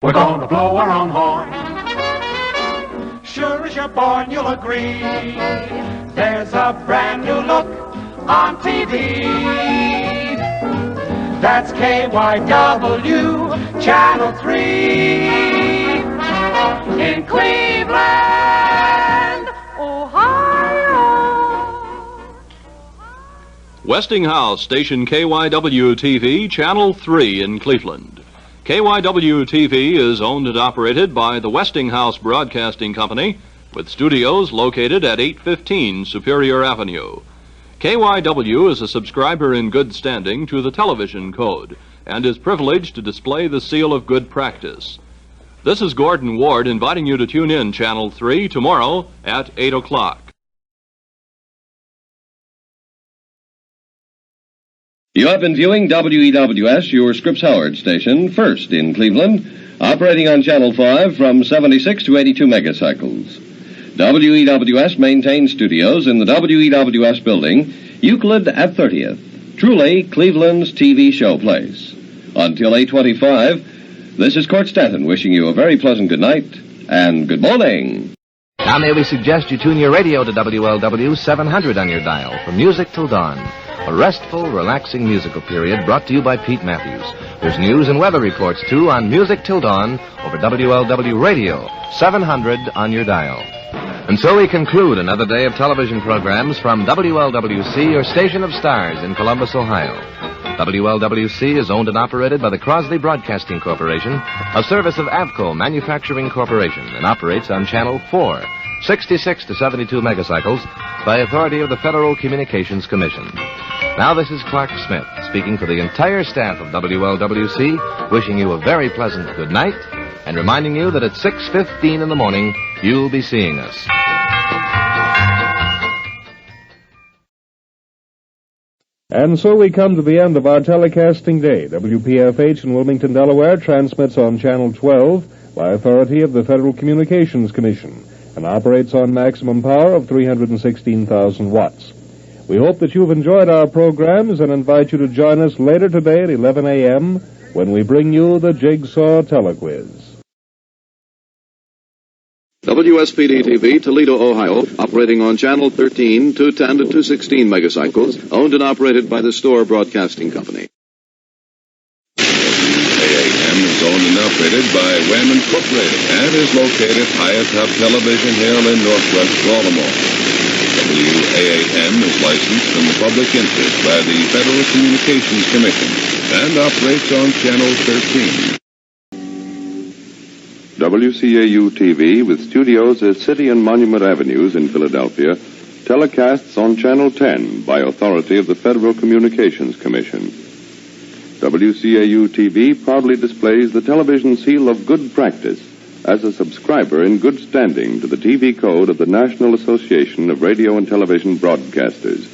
We're gonna blow our own horn. Sure as you're born, you'll agree. There's a brand new look on TV. That's KYW Channel 3 in Cleveland, Ohio. Westinghouse station KYW-TV Channel 3 in Cleveland. KYW-TV is owned and operated by the Westinghouse Broadcasting Company, with studios located at 815 Superior Avenue. KYW is a subscriber in good standing to the television code and is privileged to display the seal of good practice. This is Gordon Ward inviting you to tune in Channel 3 tomorrow at 8 o'clock. You have been viewing WEWS, your Scripps Howard station, first in Cleveland, operating on Channel 5 from 76 to 82 megacycles. WEWS maintains studios in the WEWS building, Euclid at 30th. Truly Cleveland's TV show place. Until 8:25, this is Court Stanton wishing you a very pleasant good night and good morning. Now may we suggest you tune your radio to WLW 700 on your dial from music till dawn. A restful, relaxing musical period brought to you by Pete Matthews. There's news and weather reports, too, on Music Till Dawn over WLW Radio, 700 on your dial. And so we conclude another day of television programs from WLWC, your station of stars in Columbus, Ohio. WLWC is owned and operated by the Crosley Broadcasting Corporation, a service of Avco Manufacturing Corporation, and operates on Channel 4, 66 to 72 megacycles, by authority of the Federal Communications Commission. Now this is Clark Smith, speaking for the entire staff of WLWC, wishing you a very pleasant good night, and reminding you that at 6:15 in the morning, you'll be seeing us. And so we come to the end of our telecasting day. WPFH in Wilmington, Delaware transmits on Channel 12 by authority of the Federal Communications Commission and operates on maximum power of 316,000 watts. We hope that you've enjoyed our programs and invite you to join us later today at 11 a.m. when we bring you the Jigsaw Telequiz. WSPD-TV, Toledo, Ohio, operating on Channel 13, 210 to 216 megacycles, owned and operated by the Store Broadcasting Company. WAAM is owned and operated by Wham Incorporated and is located high atop Television Hill in northwest Baltimore. WAAM is licensed in the public interest by the Federal Communications Commission and operates on Channel 13. WCAU-TV, with studios at City and Monument Avenues in Philadelphia, telecasts on Channel 10 by authority of the Federal Communications Commission. WCAU-TV proudly displays the television seal of good practice as a subscriber in good standing to the TV code of the National Association of Radio and Television Broadcasters.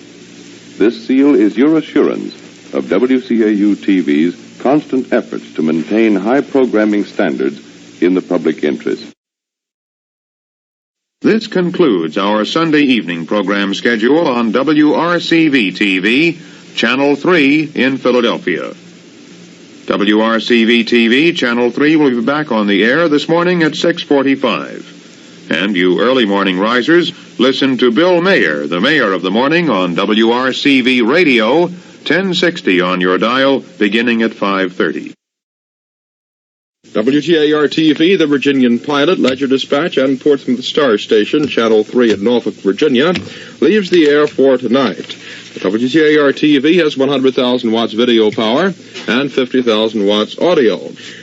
This seal is your assurance of WCAU-TV's constant efforts to maintain high programming standards in the public interest. This concludes our Sunday evening program schedule on WRCV-TV, Channel 3 in Philadelphia. WRCV-TV, Channel 3 will be back on the air this morning at 6:45. And you early morning risers, listen to Bill Mayer, the Mayor of the Morning, on WRCV Radio, 1060 on your dial, beginning at 5:30. WTAR-TV, the Virginian Pilot, Ledger Dispatch, and Portsmouth Star Station, Channel 3 in Norfolk, Virginia, leaves the air for tonight. WTAR-TV has 100,000 watts video power and 50,000 watts audio.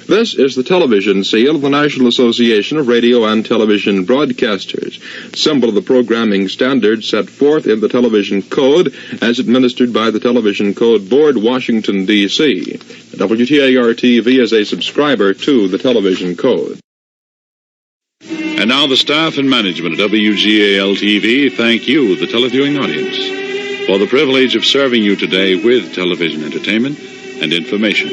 This is the television seal of the National Association of Radio and Television Broadcasters, symbol of the programming standards set forth in the Television Code as administered by the Television Code Board, Washington, D.C. WTAR-TV is a subscriber to the Television Code. And now the staff and management of WGAL-TV thank you, the televiewing audience, for the privilege of serving you today with television entertainment and information.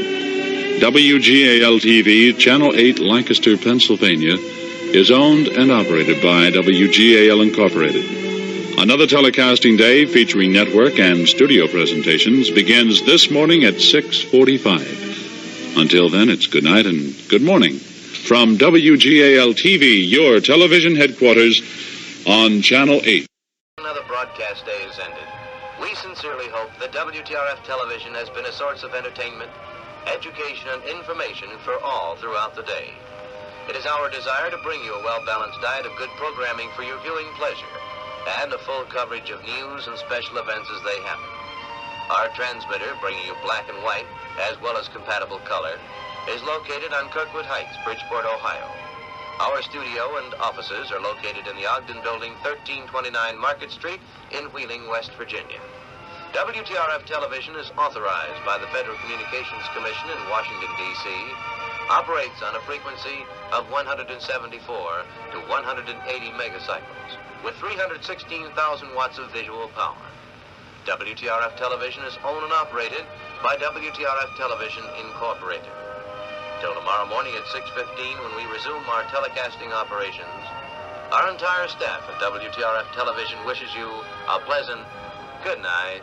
WGAL-TV, Channel 8, Lancaster, Pennsylvania, is owned and operated by WGAL Incorporated. Another telecasting day featuring network and studio presentations begins this morning at 6:45. Until then, it's good night and good morning from WGAL-TV, your television headquarters on Channel 8. Another broadcast day has ended. We sincerely hope that WTRF television has been a source of entertainment, education, and information for all throughout the day. It is our desire to bring you a well-balanced diet of good programming for your viewing pleasure and a full coverage of news and special events as they happen. Our transmitter, bringing you black and white, as well as compatible color, is located on Kirkwood Heights, Bridgeport, Ohio. Our studio and offices are located in the Ogden Building, 1329 Market Street in Wheeling, West Virginia. WTRF television is authorized by the Federal Communications Commission in Washington, D.C., operates on a frequency of 174 to 180 megacycles with 316,000 watts of visual power. WTRF television is owned and operated by WTRF Television Incorporated. Till tomorrow morning at 6:15 when we resume our telecasting operations, our entire staff at WTRF Television wishes you a pleasant good night.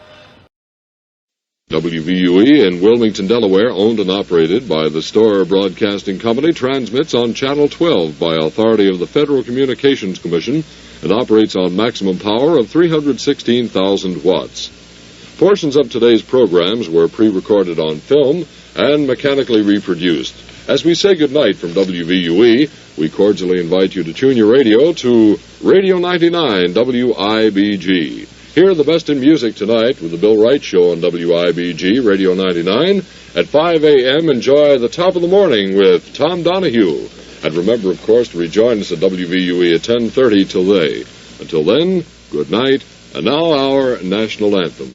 WVUE in Wilmington, Delaware, owned and operated by the Storer Broadcasting Company, transmits on Channel 12 by authority of the Federal Communications Commission and operates on maximum power of 316,000 watts. Portions of today's programs were pre-recorded on film and mechanically reproduced. As we say goodnight from WVUE, we cordially invite you to tune your radio to Radio 99 WIBG. Hear the best in music tonight with the Bill Wright Show on WIBG Radio 99. At 5 a.m., enjoy the top of the morning with Tom Donahue. And remember, of course, to rejoin us at WVUE at 10:30 till they. Until then, good night, and now our national anthem.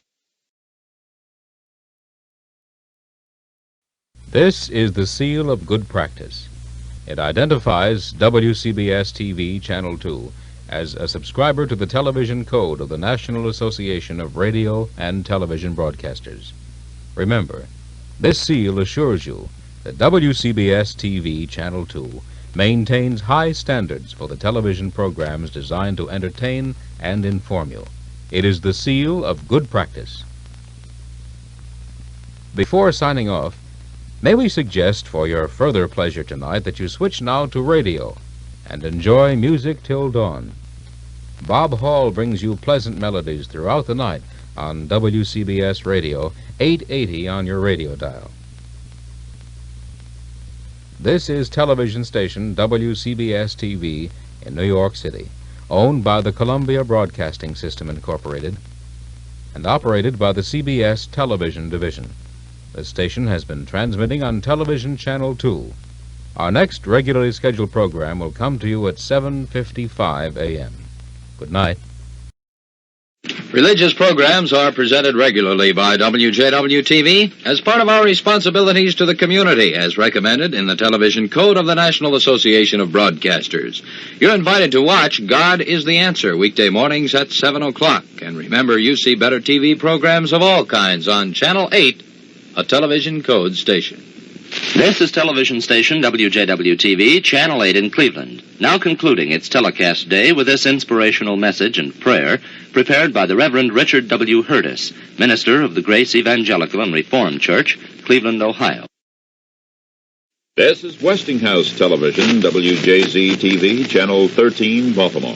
This is the seal of good practice. It identifies WCBS-TV Channel 2 as a subscriber to the television code of the National Association of Radio and Television Broadcasters. Remember, this seal assures you that WCBS-TV Channel 2 maintains high standards for the television programs designed to entertain and inform you. It is the seal of good practice. Before signing off, may we suggest for your further pleasure tonight that you switch now to radio and enjoy music till dawn. Bob Hall brings you pleasant melodies throughout the night on WCBS Radio, 880 on your radio dial. This is television station WCBS-TV in New York City, owned by the Columbia Broadcasting System Incorporated and operated by the CBS Television Division. This station has been transmitting on Television Channel 2. Our next regularly scheduled program will come to you at 7:55 a.m. Good night. Religious programs are presented regularly by WJW-TV as part of our responsibilities to the community, as recommended in the Television Code of the National Association of Broadcasters. You're invited to watch God is the Answer weekday mornings at 7 o'clock. And remember, you see better TV programs of all kinds on Channel 8, a television code station. This is television station WJW-TV, Channel 8 in Cleveland, now concluding its telecast day with this inspirational message and prayer prepared by the Reverend Richard W. Hurtis, minister of the Grace Evangelical and Reformed Church, Cleveland, Ohio. This is Westinghouse Television, WJZ-TV, Channel 13, Baltimore.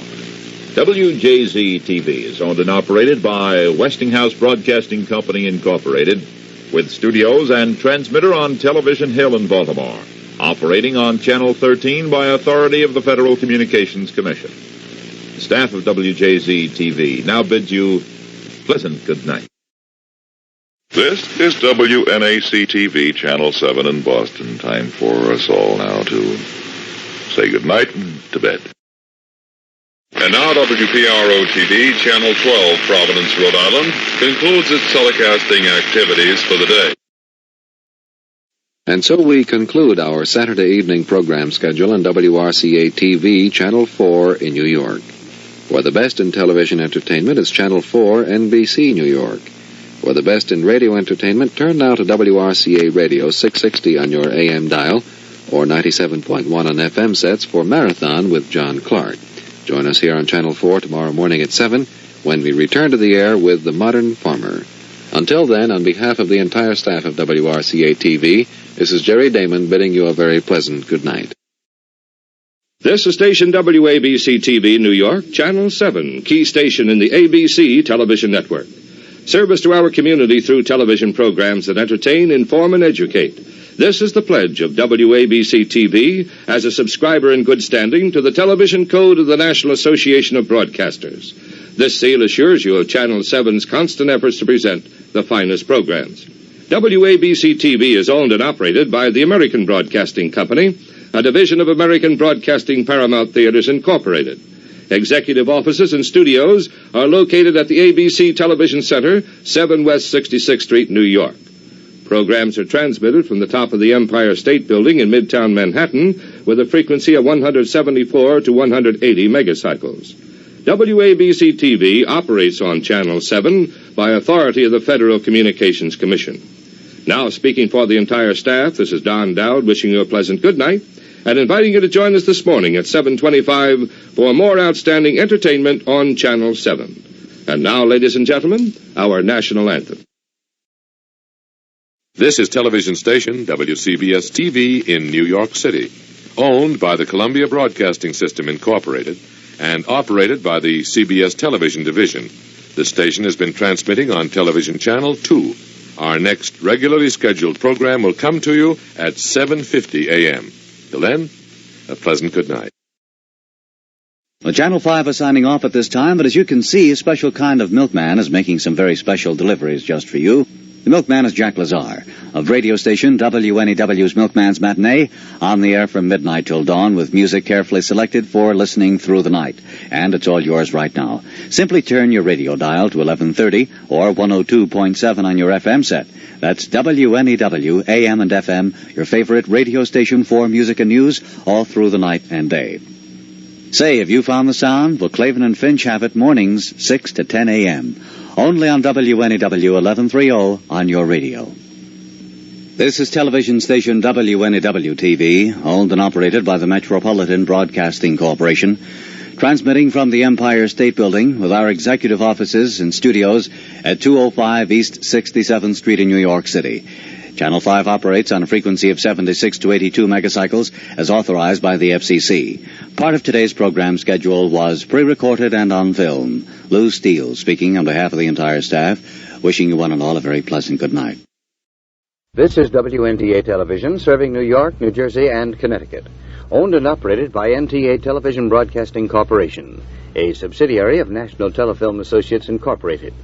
WJZ-TV is owned and operated by Westinghouse Broadcasting Company, Incorporated, with studios and transmitter on Television Hill in Baltimore, operating on Channel 13 by authority of the Federal Communications Commission. The staff of WJZ-TV now bids you pleasant good night. This is WNAC-TV, Channel 7 in Boston. Time for us all now to say good night and to bed. And now WPRO-TV, Channel 12, Providence, Rhode Island, concludes its telecasting activities for the day. And so we conclude our Saturday evening program schedule on WRCA-TV, Channel 4 in New York. For the best in television entertainment is Channel 4, NBC, New York. For the best in radio entertainment, turn now to WRCA Radio 660 on your AM dial, or 97.1 on FM sets for Marathon with John Clark. Join us here on Channel 4 tomorrow morning at 7 when we return to the air with The Modern Farmer. Until then, on behalf of the entire staff of WRCA-TV, this is Jerry Damon bidding you a very pleasant good night. This is station WABC-TV, New York, Channel 7, key station in the ABC television network. Service to our community through television programs that entertain, inform, and educate. This is the pledge of WABC-TV as a subscriber in good standing to the television code of the National Association of Broadcasters. This seal assures you of Channel 7's constant efforts to present the finest programs. WABC-TV is owned and operated by the American Broadcasting Company, a division of American Broadcasting Paramount Theaters Incorporated. Executive offices and studios are located at the ABC Television Center, 7 West 66th Street, New York. Programs are transmitted from the top of the Empire State Building in Midtown Manhattan with a frequency of 174 to 180 megacycles. WABC-TV operates on Channel 7 by authority of the Federal Communications Commission. Now, speaking for the entire staff, this is Don Dowd wishing you a pleasant good night and inviting you to join us this morning at 7:25 for more outstanding entertainment on Channel 7. And now, ladies and gentlemen, our national anthem. This is television station WCBS-TV in New York City, owned by the Columbia Broadcasting System, Incorporated, and operated by the CBS Television Division. The station has been transmitting on Television Channel 2. Our next regularly scheduled program will come to you at 7:50 a.m. Till then, a pleasant good night. Well, Channel 5 is signing off at this time, but as you can see, a special kind of milkman is making some very special deliveries just for you. The milkman is Jack Lazar of radio station WNEW's Milkman's Matinee, on the air from midnight till dawn with music carefully selected for listening through the night. And it's all yours right now. Simply turn your radio dial to 1130 or 102.7 on your FM set. That's WNEW, AM and FM, your favorite radio station for music and news all through the night and day. Say, have you found the sound? Well, Clavin and Finch have it mornings, 6 to 10 a.m. Only on WNEW 1130 on your radio. This is television station WNEW-TV, owned and operated by the Metropolitan Broadcasting Corporation, transmitting from the Empire State Building with our executive offices and studios at 205 East 67th Street in New York City. Channel 5 operates on a frequency of 76 to 82 megacycles as authorized by the FCC. Part of today's program schedule was pre-recorded and on film. Lou Steele speaking on behalf of the entire staff, wishing you one and all a very pleasant good night. This is WNTA Television, serving New York, New Jersey, and Connecticut. Owned and operated by NTA Television Broadcasting Corporation, a subsidiary of National Telefilm Associates Incorporated.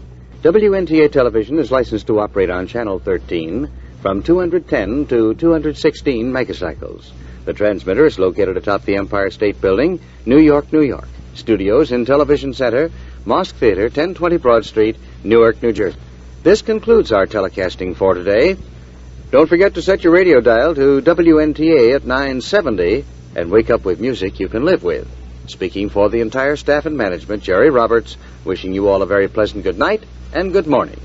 WNTA Television is licensed to operate on Channel 13 from 210 to 216 megacycles. The transmitter is located atop the Empire State Building, New York, New York. Studios in Television Center, Mosque Theater, 1020 Broad Street, Newark, New Jersey. This concludes our telecasting for today. Don't forget to set your radio dial to WNTA at 970 and wake up with music you can live with. Speaking for the entire staff and management, Jerry Roberts, wishing you all a very pleasant good night and good morning.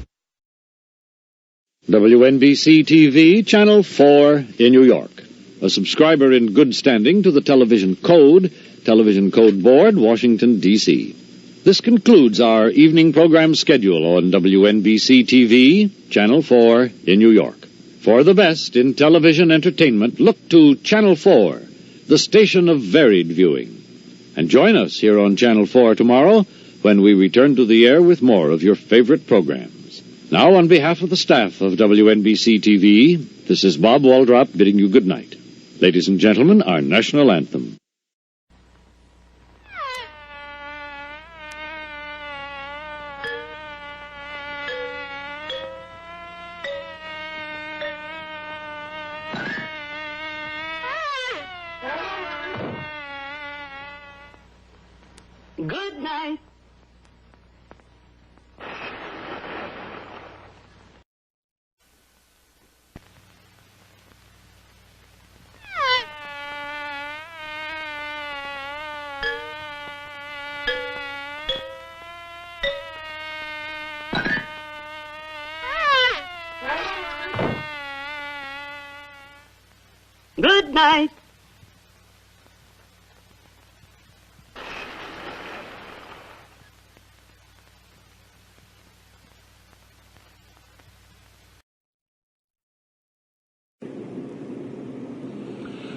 WNBC-TV, Channel 4 in New York. A subscriber in good standing to the Television Code, Television Code Board, Washington, D.C. This concludes our evening program schedule on WNBC-TV, Channel 4 in New York. For the best in television entertainment, look to Channel 4, the station of varied viewing. And join us here on Channel 4 tomorrow when we return to the air with more of your favorite programs. Now, on behalf of the staff of WNBC-TV, this is Bob Waldrop bidding you good night. Ladies and gentlemen, our national anthem. Good night. Good night.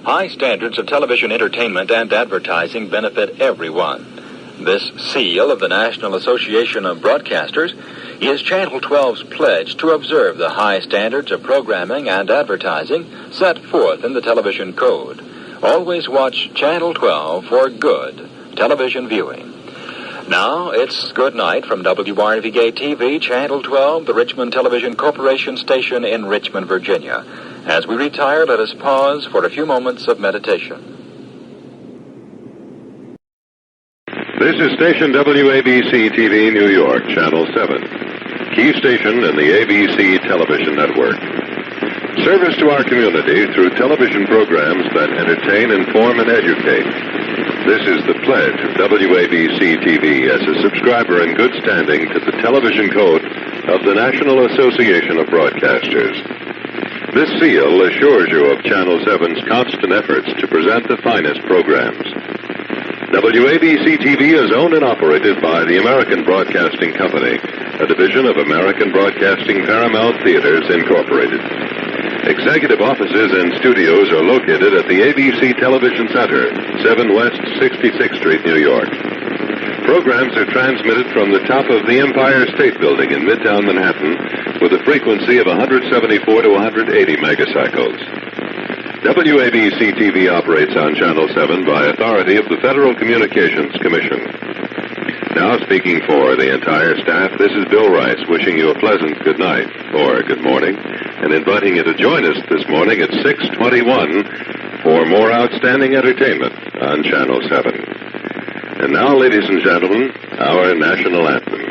High standards of television entertainment and advertising benefit everyone. This seal of the National Association of Broadcasters is Channel 12's pledge to observe the high standards of programming and advertising set forth in the television code. Always watch Channel 12 for good television viewing. Now, it's good night from WRVA-TV, Channel 12, the Richmond Television Corporation station in Richmond, Virginia. As we retire, let us pause for a few moments of meditation. This is station WABC-TV, New York, Channel 7, key station in the ABC television network. Service to our community through television programs that entertain, inform, and educate. This is the pledge of WABC-TV as a subscriber in good standing to the television code of the National Association of Broadcasters. This seal assures you of Channel 7's constant efforts to present the finest programs. WABC-TV is owned and operated by the American Broadcasting Company, a division of American Broadcasting Paramount Theaters, Incorporated. Executive offices and studios are located at the ABC Television Center, 7 West 66th Street, New York. Programs are transmitted from the top of the Empire State Building in Midtown Manhattan with a frequency of 174 to 180 megacycles. WABC-TV operates on Channel 7 by authority of the Federal Communications Commission. Now, speaking for the entire staff, this is Bill Rice wishing you a pleasant good night or good morning and inviting you to join us this morning at 6:21 for more outstanding entertainment on Channel 7. And now, ladies and gentlemen, our national anthem.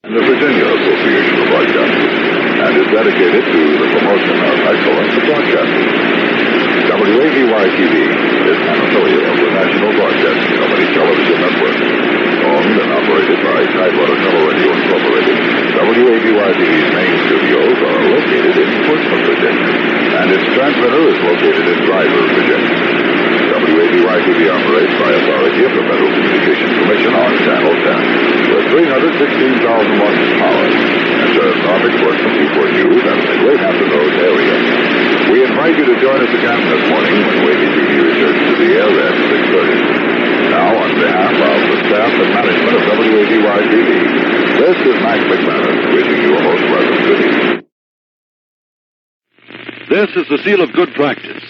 The Virginia Association of Broadcasters, and is dedicated to the promotion of excellence in broadcasting. WABY-TV is an affiliate of the National Broadcasting Company Television Network, owned and operated by Tidewater Teleradio Incorporated. WABY-TV's main studios are located in Portsmouth, Virginia, and its transmitter is located in Driver, Virginia. WABY-TV operates by authority of the Federal Communications Commission on Channel 10 with 316,000 watts of power and serves Norfolk, Portsmouth, Newport News, and the Great Hampton Roads area. We invite you to join us again this morning when WABY-TV returns to the air at 6:30. Now, on behalf of the staff and management of WABY-TV, this is Max McManus wishing you a most pleasant good evening. This is the seal of good practice.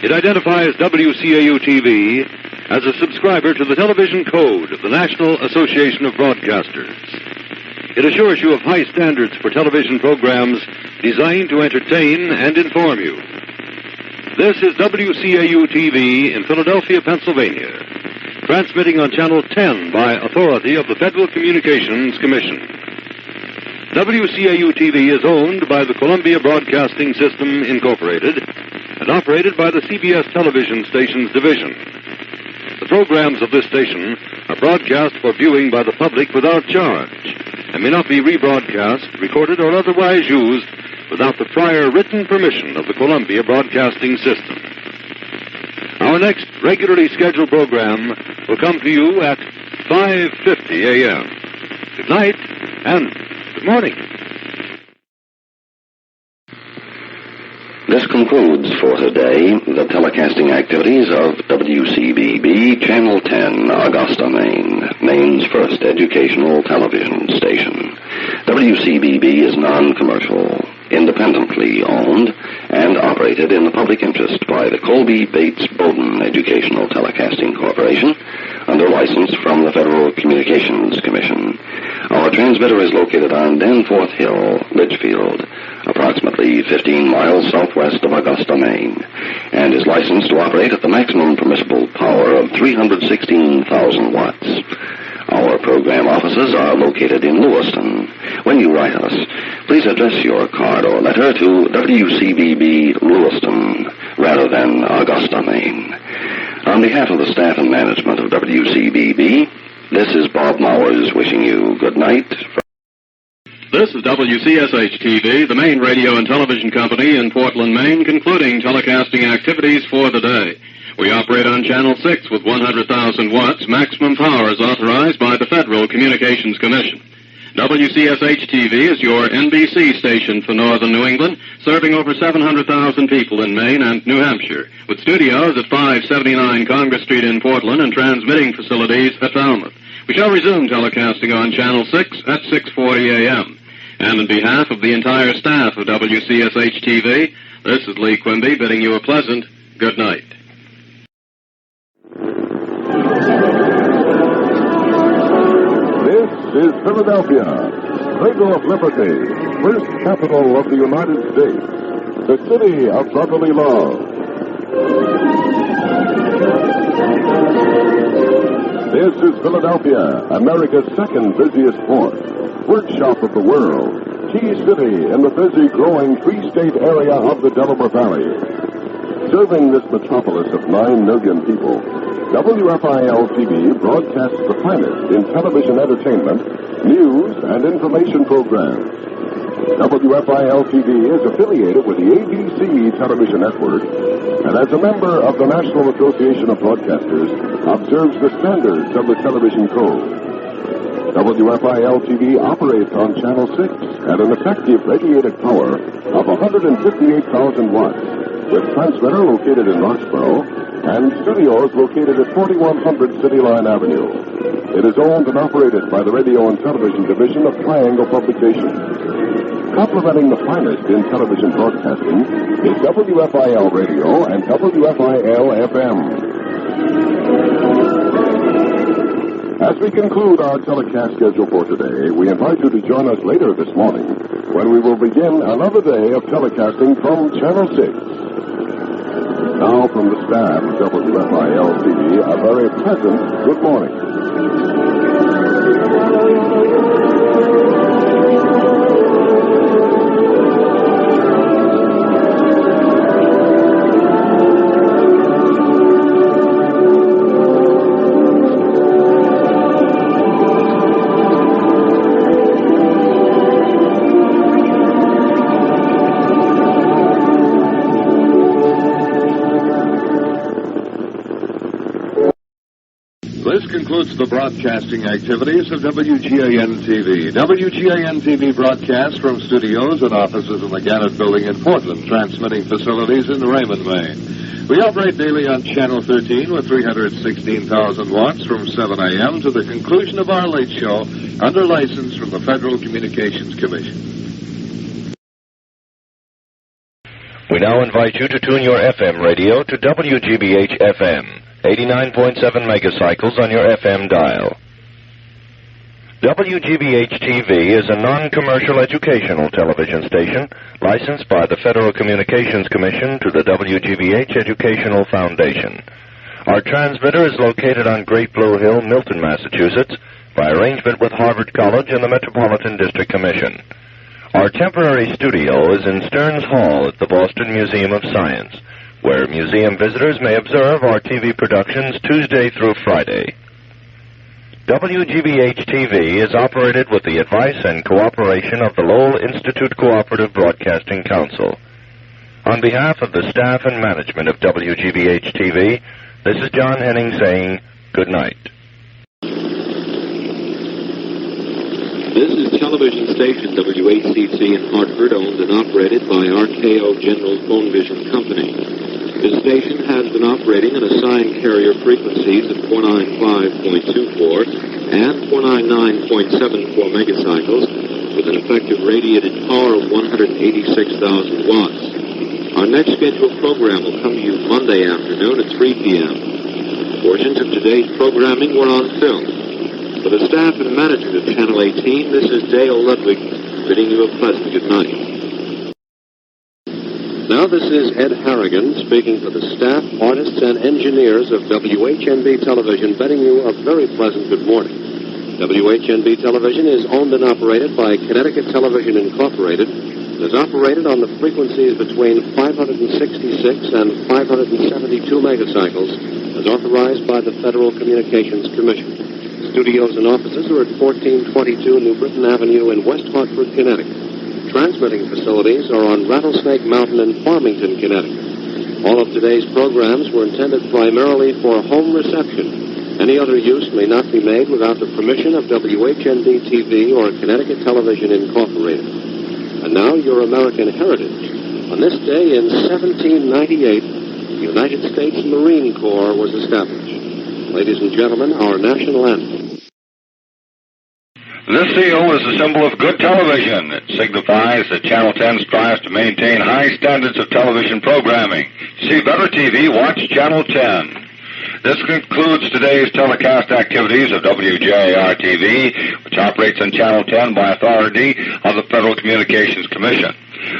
It identifies WCAU-TV as a subscriber to the television code of the National Association of Broadcasters. It assures you of high standards for television programs designed to entertain and inform you. This is WCAU-TV in Philadelphia, Pennsylvania, transmitting on Channel 10 by authority of the Federal Communications Commission. WCAU-TV is owned by the Columbia Broadcasting System, Incorporated, and operated by the CBS Television Stations Division. The programs of this station are broadcast for viewing by the public without charge and may not be rebroadcast, recorded, or otherwise used without the prior written permission of the Columbia Broadcasting System. Our next regularly scheduled program will come to you at 5:50 a.m. Good night and good morning. This concludes for today the telecasting activities of WCBB Channel 10, Augusta, Maine, Maine's first educational television station. WCBB is non-commercial, independently owned, and operated in the public interest by the Colby Bates Bowden Educational Telecasting Corporation under license from the Federal Communications Commission. Our transmitter is located on Danforth Hill, Litchfield, approximately 15 miles southwest of Augusta, Maine, and is licensed to operate at the maximum permissible power of 316,000 watts. Our program offices are located in Lewiston. When you write us, please address your card or letter to WCBB Lewiston rather than Augusta, Maine. On behalf of the staff and management of WCBB, this is Bob Mowers wishing you good night. This is WCSH-TV, the main radio and television company in Portland, Maine, concluding telecasting activities for the day. We operate on Channel 6 with 100,000 watts. Maximum power is authorized by the Federal Communications Commission. WCSH-TV is your NBC station for northern New England, serving over 700,000 people in Maine and New Hampshire, with studios at 579 Congress Street in Portland and transmitting facilities at Falmouth. We shall resume telecasting on Channel 6 at 6:40 a.m. And on behalf of the entire staff of WCSH-TV, this is Lee Quimby bidding you a pleasant good night. This is Philadelphia, cradle of liberty, first capital of the United States, the city of brotherly love. This is Philadelphia, America's second busiest port, workshop of the world, key city in the busy, growing three-state area of the Delaware Valley. Serving this metropolis of 9 million people, WFIL-TV broadcasts the finest in television entertainment, news, and information programs. WFIL-TV is affiliated with the ABC television network, and as a member of the National Association of Broadcasters, observes the standards of the television code. WFIL-TV operates on Channel 6 at an effective radiated power of 158,000 watts, with transmitter located in Roxborough and studios located at 4100 City Line Avenue. It is owned and operated by the Radio and Television Division of Triangle Publications. Complementing the finest in television broadcasting is WFIL Radio and WFIL-FM. As we conclude our telecast schedule for today, we invite you to join us later this morning when we will begin another day of telecasting from Channel 6. Now, from the staff of WFIL-TV, a very pleasant good morning. This concludes the broadcasting activities of WGAN-TV. WGAN-TV broadcasts from studios and offices in the Gannett Building in Portland, transmitting facilities in Raymond, Maine. We operate daily on Channel 13 with 316,000 watts from 7 a.m. to the conclusion of our late show under license from the Federal Communications Commission. We now invite you to tune your FM radio to WGBH-FM. 89.7 megacycles on your FM dial. WGBH-TV is a non-commercial educational television station licensed by the Federal Communications Commission to the WGBH Educational Foundation. Our transmitter is located on Great Blue Hill, Milton, Massachusetts, by arrangement with Harvard College and the Metropolitan District Commission. Our temporary studio is in Stearns Hall at the Boston Museum of Science, where museum visitors may observe our TV productions Tuesday through Friday. WGBH-TV is operated with the advice and cooperation of the Lowell Institute Cooperative Broadcasting Council. On behalf of the staff and management of WGBH-TV, this is John Henning saying good night. This is television station WACC in Hartford, owned and operated by RKO General Phone Vision Company. This station has been operating on assigned carrier frequencies of 495.24 and 499.74 megacycles with an effective radiated power of 186,000 watts. Our next scheduled program will come to you Monday afternoon at 3 p.m. Portions of today's programming were on film. For the staff and management of Channel 18, this is Dale Ludwig bidding you a pleasant good night. Now this is Ed Harrigan speaking for the staff, artists, and engineers of WHNB Television, bidding you a very pleasant good morning. WHNB Television is owned and operated by Connecticut Television Incorporated and is operated on the frequencies between 566 and 572 megacycles as authorized by the Federal Communications Commission. Studios and offices are at 1422 New Britain Avenue in West Hartford, Connecticut. Transmitting facilities are on Rattlesnake Mountain in Farmington, Connecticut. All of today's programs were intended primarily for home reception. Any other use may not be made without the permission of WHND-TV or Connecticut Television Incorporated. And now, your American heritage. On this day in 1798, the United States Marine Corps was established. Ladies and gentlemen, our national anthem. This seal is a symbol of good television. It signifies that Channel 10 strives to maintain high standards of television programming. To see better TV, watch Channel 10. This concludes today's telecast activities of WJAR-TV, which operates on Channel 10 by authority of the Federal Communications Commission.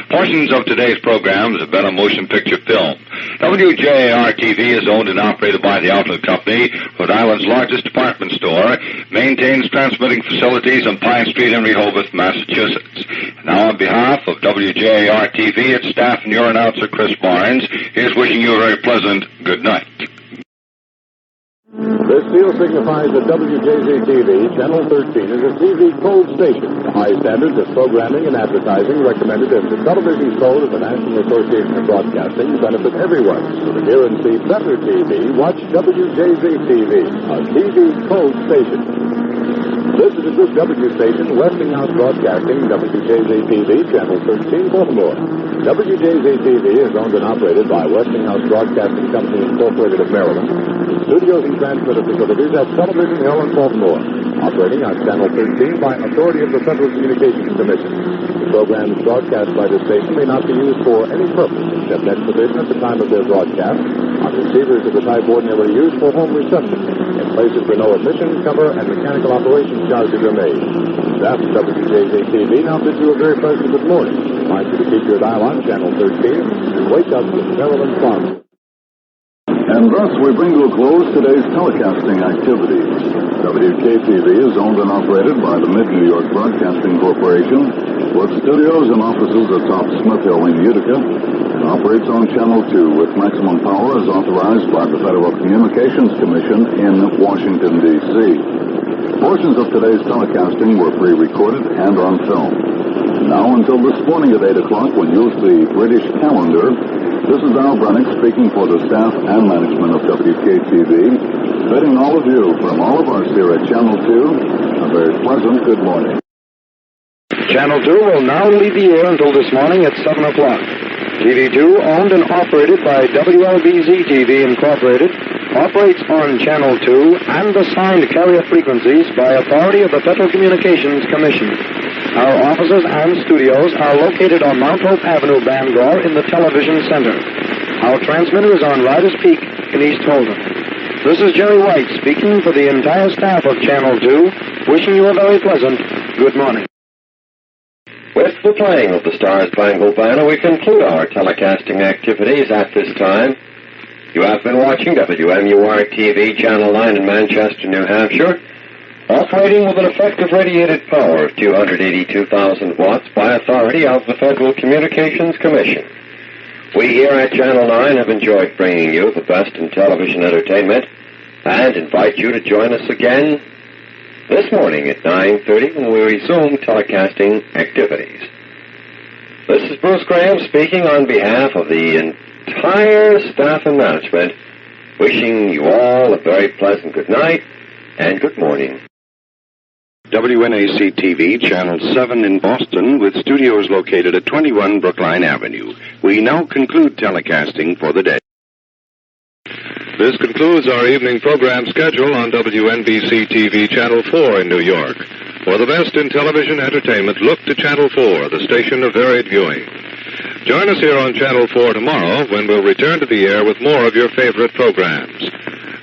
Portions of today's programs have been a motion picture film. WJAR-TV is owned and operated by the Outlet Company, Rhode Island's largest department store, maintains transmitting facilities on Pine Street in Rehoboth, Massachusetts. Now, on behalf of WJAR-TV, its staff and your announcer, Chris Barnes, is wishing you a very pleasant good night. This seal signifies that WJZ-TV, Channel 13, is a TV code station. High standards of programming and advertising recommended in the television code of the National Association of Broadcasting benefit everyone. So to hear and see better TV, watch WJZ-TV, a TV code station. This is a good W station, Westinghouse Broadcasting, WJZ-TV, Channel 13, Baltimore. WJZ-TV is owned and operated by Westinghouse Broadcasting Company, Incorporated of Maryland. Studios and transmitter facilities at Television Hill in Baltimore. Operating on Channel 13 by authority of the Federal Communications Commission. The programs broadcast by this station may not be used for any purpose except exhibition at the time of their broadcast on receivers of the type ordinarily used for home reception in places where no admission, cover, and mechanical operation charges are made. Staff of WJZ-TV now bids you a very pleasant good morning. Remind you to keep your dial on Channel 13 and wake up with Maryland Farm. And thus we bring to a close today's telecasting activities. WKTV is owned and operated by the Mid-New York Broadcasting Corporation, with studios and offices atop Smith Hill in Utica, and operates on Channel 2 with maximum power as authorized by the Federal Communications Commission in Washington, D.C. Portions of today's telecasting were pre-recorded and on film. Now until this morning at 8 o'clock, when you use the British calendar, this is Al Brennick speaking for the staff and management of WKTV, bidding all of you from all of us here at Channel 2 a very pleasant good morning. Channel 2 will now leave the air until this morning at 7 o'clock. TV2, owned and operated by WLBZ-TV Incorporated, operates on Channel 2 and assigned carrier frequencies by authority of the Federal Communications Commission. Our offices and studios are located on Mount Hope Avenue, Bangor, in the Television Center. Our transmitter is on Riders Peak in East Holden. This is Jerry White speaking for the entire staff of Channel 2, wishing you a very pleasant good morning. With the playing of the Star Spangled Banner, we conclude our telecasting activities at this time. You have been watching WMUR-TV, Channel 9 in Manchester, New Hampshire, operating with an effective radiated power of 282,000 watts by authority of the Federal Communications Commission. We here at Channel 9 have enjoyed bringing you the best in television entertainment and invite you to join us again this morning at 9:30 when we resume telecasting activities. This is Bruce Graham speaking on behalf of the entire staff and management, wishing you all a very pleasant good night and good morning. WNAC-TV, Channel 7 in Boston, with studios located at 21 Brookline Avenue. We now conclude telecasting for the day. This concludes our evening program schedule on WNBC-TV Channel 4 in New York. For the best in television entertainment, look to Channel 4, the station of varied viewing. Join us here on Channel 4 tomorrow when we'll return to the air with more of your favorite programs.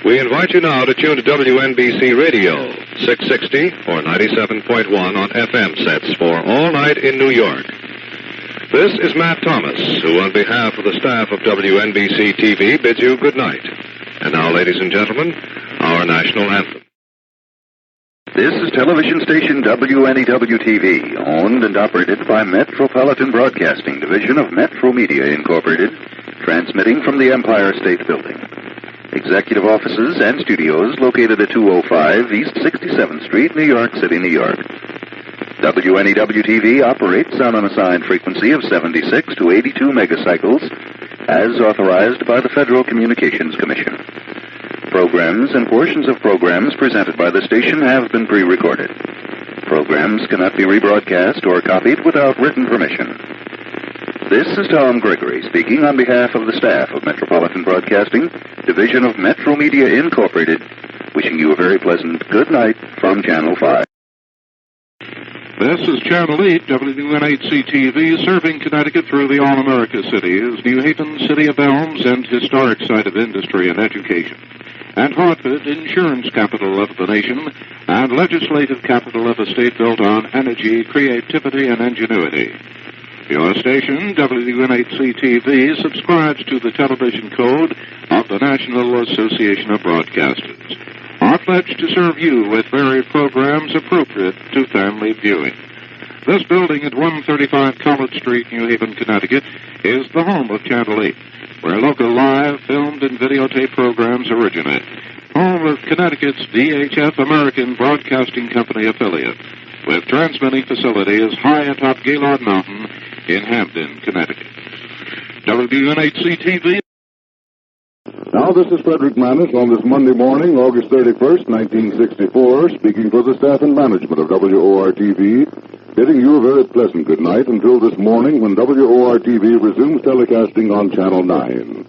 We invite you now to tune to WNBC Radio, 660 or 97.1 on FM sets for all night in New York. This is Matt Thomas, who on behalf of the staff of WNBC-TV bids you good night. And now, ladies and gentlemen, our national anthem. This is television station WNEW-TV, owned and operated by Metropolitan Broadcasting Division of Metro Media Incorporated, transmitting from the Empire State Building. Executive offices and studios located at 205 East 67th Street, New York City, New York. WNEW-TV operates on an assigned frequency of 76 to 82 megacycles, as authorized by the Federal Communications Commission. programs and portions of programs presented by the station have been pre-recorded. Programs cannot be rebroadcast or copied without written permission. This is Tom Gregory speaking on behalf of the staff of Metropolitan Broadcasting, Division of Metro Media Incorporated, wishing you a very pleasant good night from Channel 5. This is Channel 8, WN8C-TV, serving Connecticut through the All-America cities, New Haven, City of Elms, and historic site of industry and education, and Hartford, insurance capital of the nation, and legislative capital of a state built on energy, creativity, and ingenuity. Your station, WN8C-TV, subscribes to the television code of the National Association of Broadcasters. Our pledge to serve you with varied programs appropriate to family viewing. This building at 135 College Street, New Haven, Connecticut, is the home of Channel 8, where local live, filmed, and videotape programs originate. Home of Connecticut's DHF American Broadcasting Company affiliate, with transmitting facilities high atop Gaylord Mountain in Hampden, Connecticut. WN8C-TV. Now, this is Frederick Manis on this Monday morning, August 31st, 1964, speaking for the staff and management of WOR-TV, bidding you a very pleasant good night until this morning when WOR-TV resumes telecasting on Channel 9.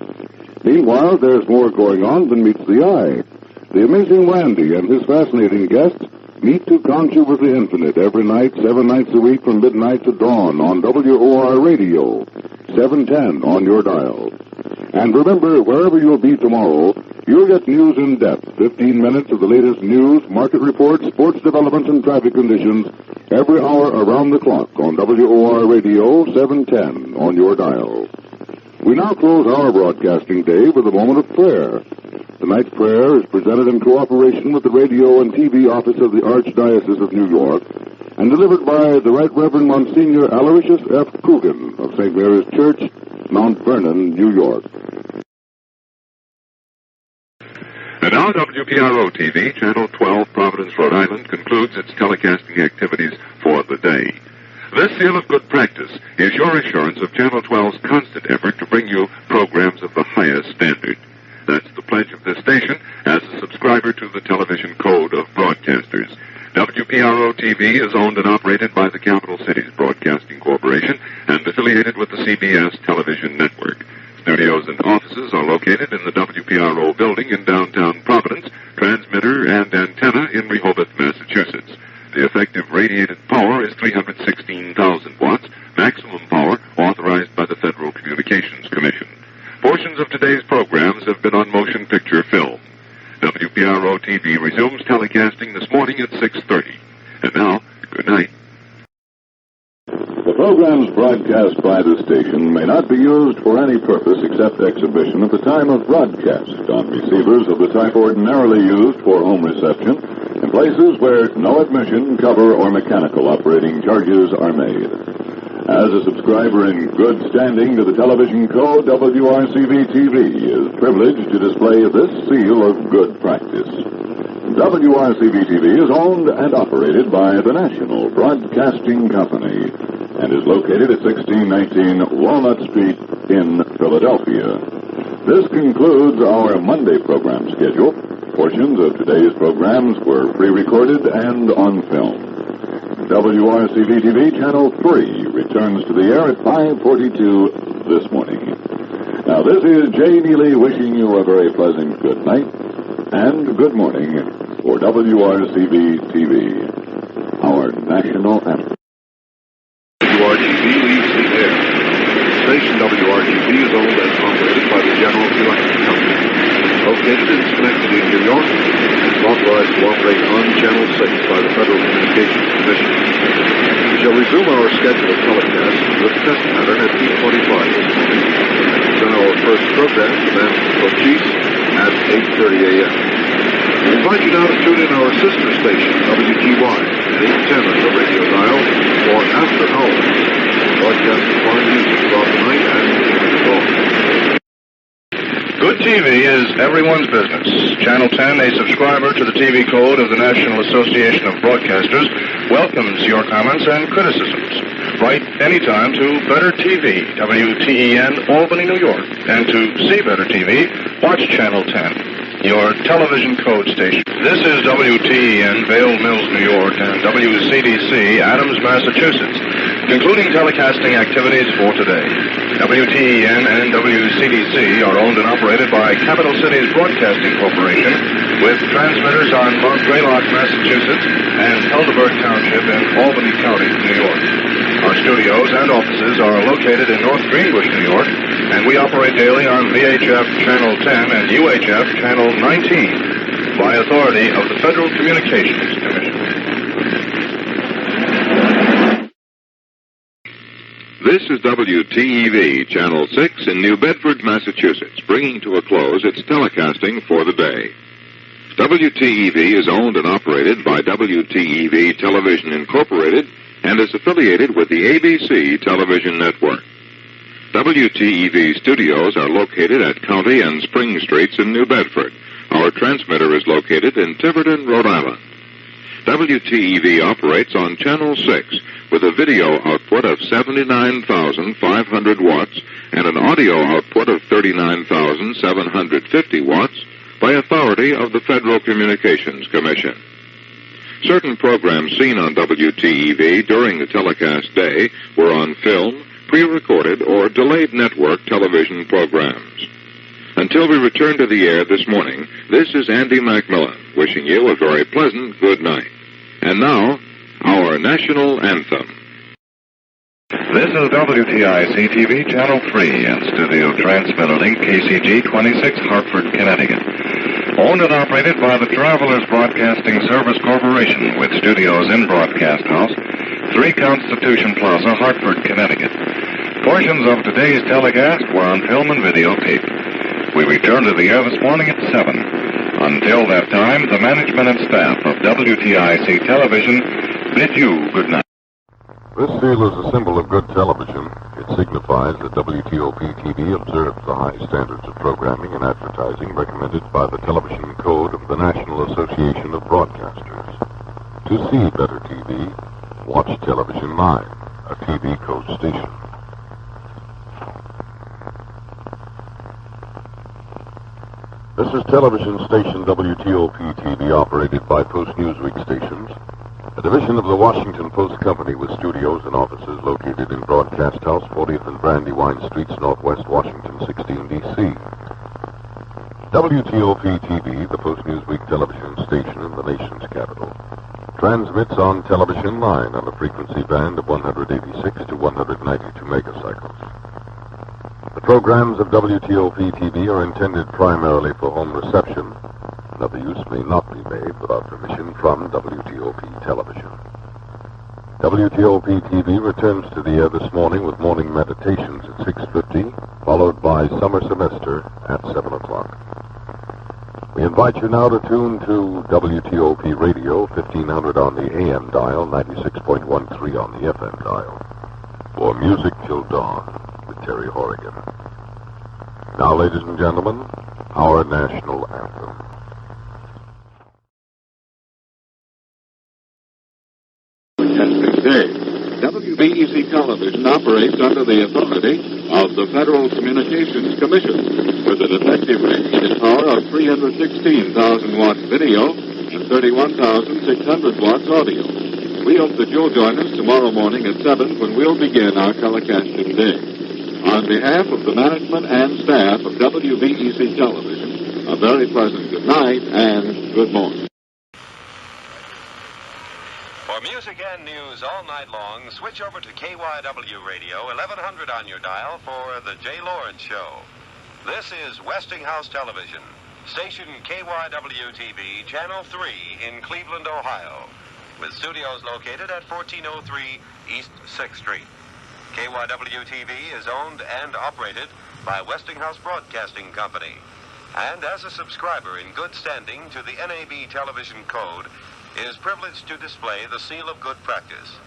Meanwhile, there's more going on than meets the eye. The amazing Randy and his fascinating guests meet to conjure with the infinite every night, 7 nights a week from midnight to dawn on WOR Radio, 710 on your dial. And remember, wherever you'll be tomorrow, you'll get news in depth, 15 minutes of the latest news, market reports, sports developments, and traffic conditions every hour around the clock on WOR Radio, 710 on your dial. We now close our broadcasting day with a moment of prayer. Tonight's prayer is presented in cooperation with the Radio and TV Office of the Archdiocese of New York and delivered by the Right Reverend Monsignor Aloysius F. Coogan of St. Mary's Church, Mount Vernon, New York. And now WPRO-TV, Channel 12, Providence, Rhode Island, concludes its telecasting activities for the day. This seal of good practice is your assurance of Channel 12's constant effort to bring you programs of the highest standard. That's the pledge of this station as a subscriber to the television code of broadcasters. WPRO-TV is owned and operated by the Capital Cities Broadcasting Corporation and affiliated with the CBS television network. Studios and offices are located in the WPRO building in downtown Providence, transmitter and antenna in Rehoboth, Massachusetts. The effective radiated power is 316,000 watts, maximum power authorized by the Federal Communications Commission. Portions of today's programs have been on motion picture film. WPRO-TV resumes telecasting this morning at 6:30. And now, good night. The programs broadcast by the station may not be used for any purpose except exhibition at the time of broadcast on receivers of the type ordinarily used for home reception in places where no admission, cover, or mechanical operating charges are made. As a subscriber in good standing to the television code, WRCV-TV is privileged to display this seal of good practice. WRCV-TV is owned and operated by the National Broadcasting Company and is located at 1619 Walnut Street in Philadelphia. This concludes our Monday program schedule. Portions of today's programs were pre-recorded and on film. WRCV-TV Channel 3 returns to the air at 5:42 this morning. Now, this is Jay Neely wishing you a very pleasant good night and good morning for WRCV-TV, our national anthem. WRGB leaves the air. Station WRGB is owned and operated by the General Electric Company. Located in Schenectady, New York, and is authorized to operate on Channel 6 by the Federal Communications Commission. We shall resume our schedule of telecasts with test pattern at 8:45 this morning. Then our first program, The Man from Cochise, at 8:30 a.m. We invite you now to tune in our sister station, WGY, at 8:10 on your radio dial, for After Hours, broadcasting fine music throughout the night and into the dawn. Good TV is everyone's business. Channel 10, a subscriber to the TV code of the National Association of Broadcasters, welcomes your comments and criticisms. Write anytime to Better TV, WTEN, Albany, New York. And to see Better TV, watch Channel 10. your television code station. This is WTEN, Vale Mills, New York, and WCDC, Adams, Massachusetts, concluding telecasting activities for today. WTEN and WCDC are owned and operated by Capital Cities Broadcasting Corporation, with transmitters on Mount Greylock, Massachusetts, and Helderberg Township in Albany County, New York. Our studios and offices are located in North Greenbush, New York, and we operate daily on VHF Channel 10 and UHF Channel 19 by authority of the Federal Communications Commission. This is WTEV, Channel 6 in New Bedford, Massachusetts, bringing to a close its telecasting for the day. WTEV is owned and operated by WTEV Television Incorporated and is affiliated with the ABC Television Network. WTEV studios are located at County and Spring Streets in New Bedford. Our transmitter is located in Tiverton, Rhode Island. WTEV operates on Channel 6 with a video output of 79,500 watts and an audio output of 39,750 watts by authority of the Federal Communications Commission. Certain programs seen on WTEV during the telecast day were on film, pre-recorded, or delayed network television programs. Until we return to the air this morning, this is Andy Macmillan wishing you a very pleasant good night. And now, our national anthem. This is WTIC-TV Channel 3 and studio transmitting KCG 26, Hartford, Connecticut. Owned and operated by the Travelers Broadcasting Service Corporation with studios in Broadcast House, 3 Constitution Plaza, Hartford, Connecticut. Portions of today's telecast were on film and videotape. We return to the air this morning at 7. Until that time, the management and staff of WTIC Television bid you good night. This seal is a symbol of good television. It signifies that WTOP-TV observes the high standards of programming and advertising recommended by the Television Code of the National Association of Broadcasters. To see better TV, watch Television 9, a TV code station. This is television station WTOP-TV, operated by Post Newsweek stations, a division of the Washington Post Company with studios and offices located in Broadcast House, 40th and Brandywine Streets, Northwest Washington, 16 D.C. WTOP-TV, the Post Newsweek television station in the nation's capital, transmits on television 9 on a frequency band of 186 to 192 megacycles. The programs of WTOP-TV are intended primarily for home reception. Another use may not be made without permission from WTOP Television. WTOP-TV returns to the air this morning with morning meditations at 6:50, followed by summer semester at 7 o'clock. We invite you now to tune to WTOP Radio, 1500 on the AM dial, 96.13 on the FM dial, for Music Till Dawn with Terry Horrigan. Now, ladies and gentlemen, our national anthem. Day. WBEZ Television operates under the authority of the Federal Communications Commission with an effective range and power of 316,000 watts video and 31,600 watts audio. We hope that you'll join us tomorrow morning at 7 when we'll begin our telecasting day. On behalf of the management and staff of WBEZ Television, a very pleasant good night and good morning. For music and news all night long, switch over to KYW Radio, 1100 on your dial for The Jay Lawrence Show. This is Westinghouse Television, station KYW-TV, Channel 3 in Cleveland, Ohio, with studios located at 1403 East 6th Street. KYW-TV is owned and operated by Westinghouse Broadcasting Company, and as a subscriber in good standing to the NAB Television Code, is privileged to display the seal of good practice.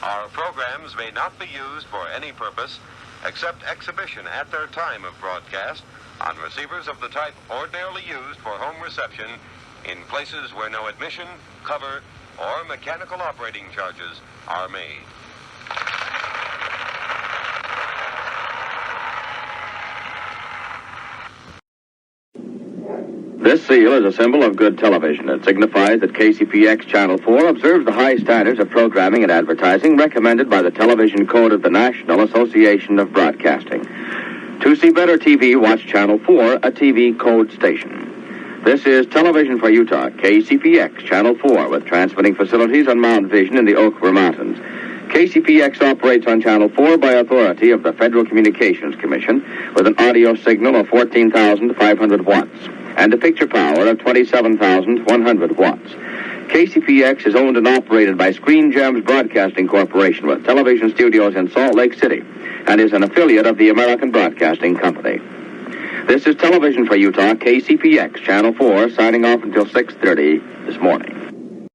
Our programs may not be used for any purpose except exhibition at their time of broadcast on receivers of the type ordinarily used for home reception in places where no admission, cover, or mechanical operating charges are made. This seal is a symbol of good television. It signifies that KCPX Channel 4 observes the high standards of programming and advertising recommended by the Television Code of the National Association of Broadcasting. To see better TV, watch Channel 4, a TV code station. This is Television for Utah, KCPX Channel 4, with transmitting facilities on Mount Vision in the Oak River Mountains. KCPX operates on Channel 4 by authority of the Federal Communications Commission with an audio signal of 14,500 watts and a picture power of 27,100 watts. KCPX is owned and operated by Screen Gems Broadcasting Corporation with television studios in Salt Lake City and is an affiliate of the American Broadcasting Company. This is Television for Utah, KCPX Channel 4, signing off until 6:30 this morning.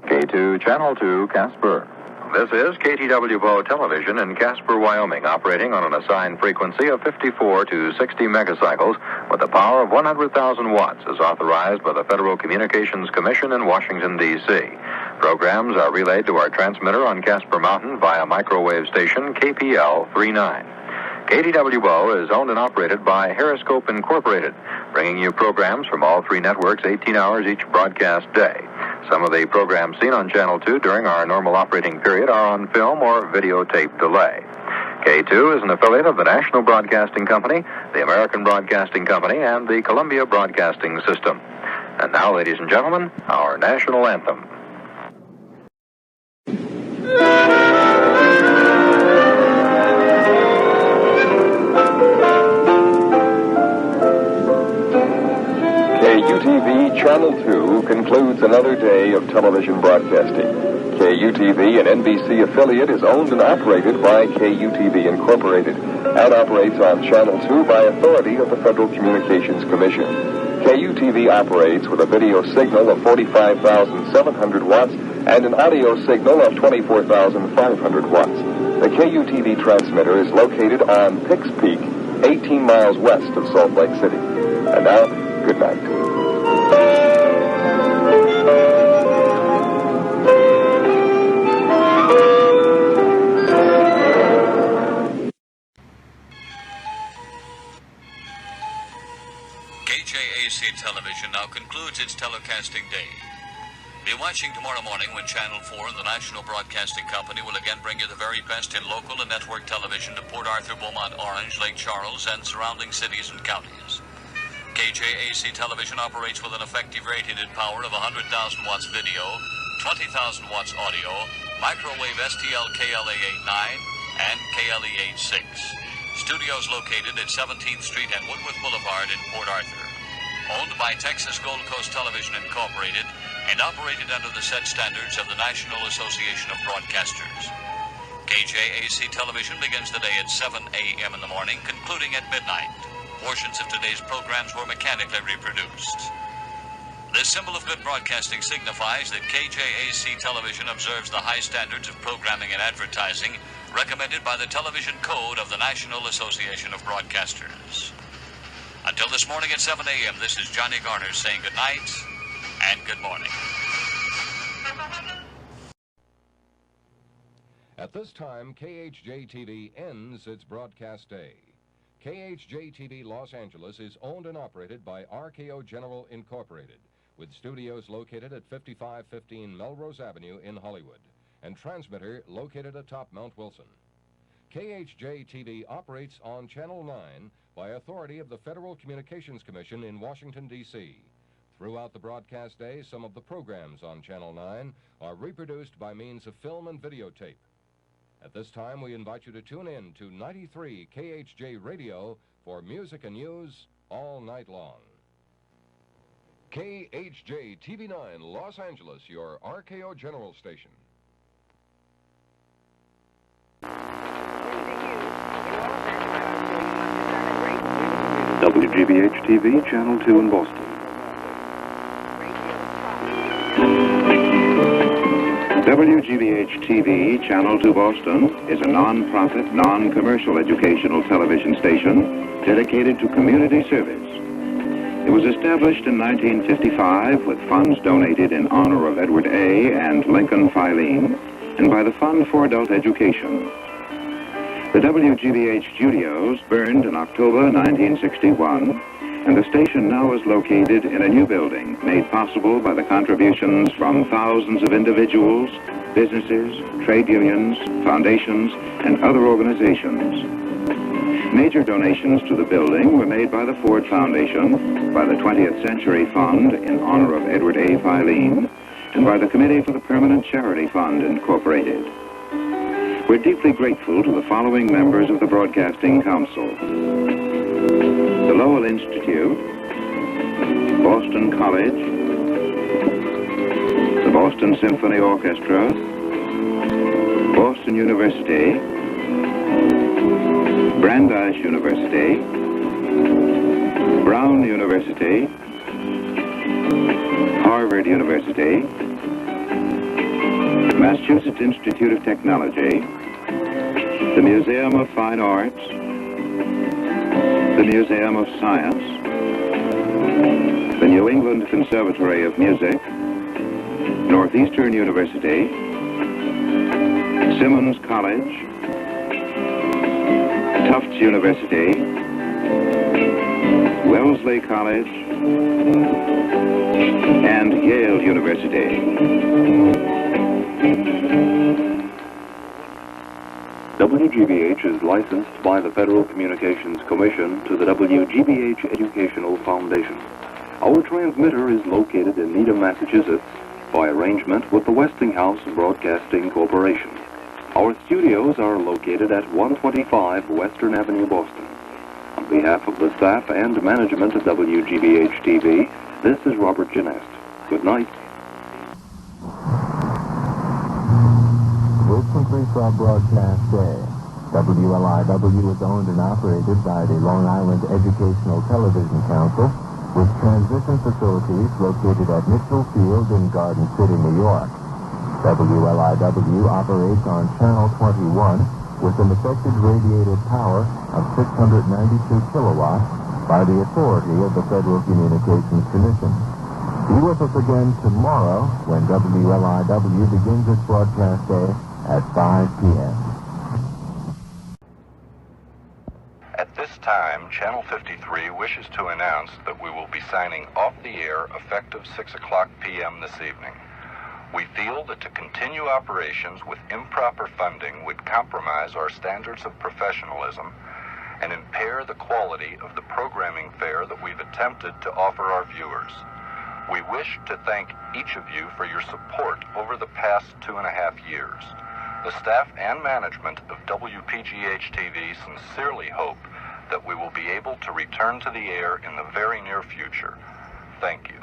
K2 Channel 2, Casper. This is KTWO Television in Casper, Wyoming, operating on an assigned frequency of 54 to 60 megacycles with a power of 100,000 watts as authorized by the Federal Communications Commission in Washington, D.C. Programs are relayed to our transmitter on Casper Mountain via microwave station KPL-39. KTWO is owned and operated by Harriscope Incorporated, bringing you programs from all three networks 18 hours each broadcast day. Some of the programs seen on Channel 2 during our normal operating period are on film or videotape delay. K2 is an affiliate of the National Broadcasting Company, the American Broadcasting Company, and the Columbia Broadcasting System. And now, ladies and gentlemen, our national anthem. KUTV Channel 2 concludes another day of television broadcasting. KUTV, an NBC affiliate, is owned and operated by KUTV Incorporated and operates on Channel 2 by authority of the Federal Communications Commission. KUTV operates with a video signal of 45,700 watts and an audio signal of 24,500 watts. The KUTV transmitter is located on Pix Peak, 18 miles west of Salt Lake City. And now, good night. KJAC Television now concludes its telecasting day. Be watching tomorrow morning when Channel 4 and the National Broadcasting Company will again bring you the very best in local and network television to Port Arthur, Beaumont, Orange, Lake Charles, and surrounding cities and counties. KJAC Television operates with an effective rated power of 100,000 watts video, 20,000 watts audio, microwave STL KLA-89 and KLE-86. Studios located at 17th Street and Woodworth Boulevard in Port Arthur. Owned by Texas Gold Coast Television Incorporated and operated under the set standards of the National Association of Broadcasters. KJAC Television begins the day at 7 a.m. in the morning, concluding at midnight. Portions of today's programs were mechanically reproduced. This symbol of good broadcasting signifies that KJAC Television observes the high standards of programming and advertising recommended by the Television Code of the National Association of Broadcasters. Until this morning at 7 a.m., this is Johnny Garner saying good night and good morning. At this time, KHJ-TV ends its broadcast day. KHJ-TV Los Angeles is owned and operated by RKO General Incorporated, with studios located at 5515 Melrose Avenue in Hollywood, and transmitter located atop Mount Wilson. KHJ-TV operates on Channel 9 by authority of the Federal Communications Commission in Washington, D.C. Throughout the broadcast day, some of the programs on Channel 9 are reproduced by means of film and videotape. At this time, we invite you to tune in to 93 KHJ Radio for music and news all night long. KHJ TV9 Los Angeles, your RKO General station. WGBH-TV, Channel 2 in Boston. WGBH-TV, Channel 2 Boston, is a non-profit, non-commercial educational television station dedicated to community service. It was established in 1955 with funds donated in honor of Edward A. and Lincoln Filene, and by the Fund for Adult Education. The WGBH studios burned in October 1961 And the station now is located in a new building made possible by the contributions from thousands of individuals, businesses, trade unions, foundations, and other organizations. Major donations to the building were made by the Ford Foundation, by the 20th Century Fund in honor of Edward A. Filene, and by the Committee for the Permanent Charity Fund, Incorporated. We're deeply grateful to the following members of the Broadcasting Council: the Lowell Institute, Boston College, the Boston Symphony Orchestra, Boston University, Brandeis University, Brown University, Harvard University, Massachusetts Institute of Technology, the Museum of Fine Arts, the Museum of Science, the New England Conservatory of Music, Northeastern University, Simmons College, Tufts University, Wellesley College, and Yale University. WGBH is licensed by the Federal Communications Commission to the WGBH Educational Foundation. Our transmitter is located in Needham, Massachusetts, by arrangement with the Westinghouse Broadcasting Corporation. Our studios are located at 125 Western Avenue, Boston. On behalf of the staff and management of WGBH-TV, this is Robert Genest. Good night. This completes our broadcast day. WLIW is owned and operated by the Long Island Educational Television Council, with transmission facilities located at Mitchell Field in Garden City, New York. WLIW operates on Channel 21 with an effective radiated power of 692 kilowatts by the authority of the Federal Communications Commission. Be with us again tomorrow when WLIW begins its broadcast day at 5 p.m. At this time, Channel 53 wishes to announce that we will be signing off the air effective 6 o'clock p.m. this evening. We feel that to continue operations with improper funding would compromise our standards of professionalism and impair the quality of the programming fare that we've attempted to offer our viewers. We wish to thank each of you for your support over the past 2.5 years. The staff and management of WPGH-TV sincerely hope that we will be able to return to the air in the very near future. Thank you.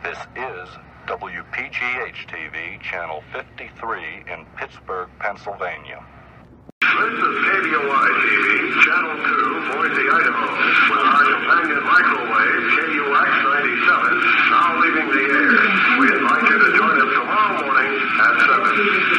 This is WPGH-TV, Channel 53 in Pittsburgh, Pennsylvania. This is KBOI-TV, Channel 2, Boise, Idaho, with our companion microwave, KUX-97, now leaving the air. We invite you to join us tomorrow morning at 7.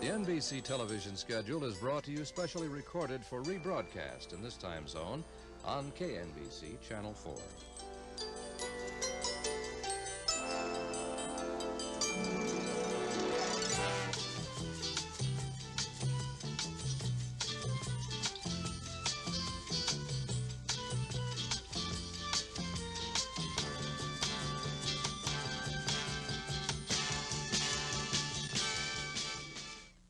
The NBC television schedule is brought to you specially recorded for rebroadcast in this time zone on KNBC Channel 4.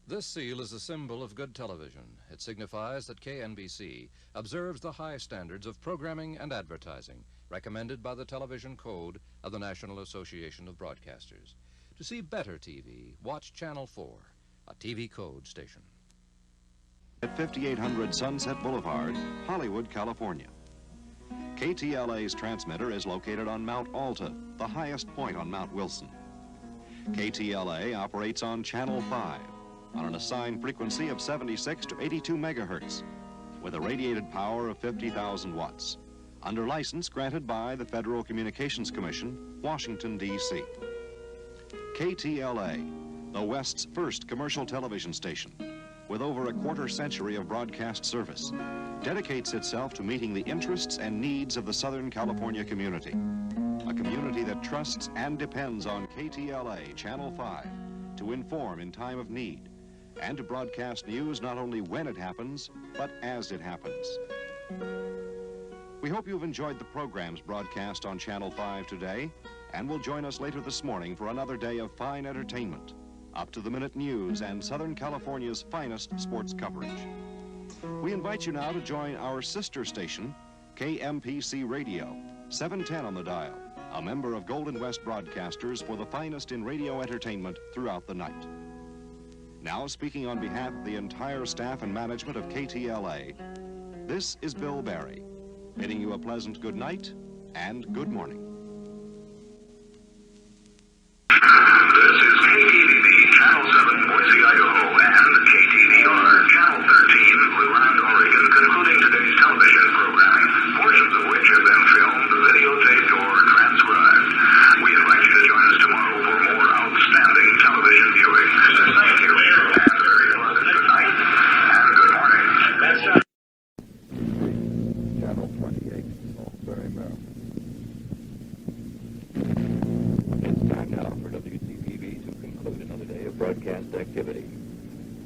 This seal is a symbol of good television. It signifies that KNBC observes the high standards of programming and advertising recommended by the Television Code of the National Association of Broadcasters. To see better TV, watch Channel 4, a TV Code station. At 5800 Sunset Boulevard, Hollywood, California. KTLA's transmitter is located on Mount Alta, the highest point on Mount Wilson. KTLA operates on Channel 5, on an assigned frequency of 76 to 82 megahertz, with a radiated power of 50,000 watts, under license granted by the Federal Communications Commission, Washington, D.C. KTLA, the West's first commercial television station, with over a quarter century of broadcast service, dedicates itself to meeting the interests and needs of the Southern California community. a community that trusts and depends on KTLA Channel 5 to inform in time of need and to broadcast news not only when it happens, but as it happens. We hope you've enjoyed the programs broadcast on Channel 5 today and will join us later this morning for another day of fine entertainment, up-to-the-minute news, and Southern California's finest sports coverage. We invite you now to join our sister station, KMPC Radio, 710 on the dial, a member of Golden West Broadcasters for the finest in radio entertainment throughout the night. Now, speaking on behalf of the entire staff and management of KTLA, this is Bill Barry, bidding you a pleasant good night and good morning. This is KTVB Channel 7, Boise, Idaho, and KTVR Channel 13, Luand, Oregon, concluding today's television programming, portions of which have been filmed, videotaped, or transcribed. We invite you to join us tomorrow for more outstanding television viewing. Thank you, and a very pleasant good night and good morning. That's Channel 28, Salisbury, Maryland. It's time now for WCPV to conclude another day of broadcast activity.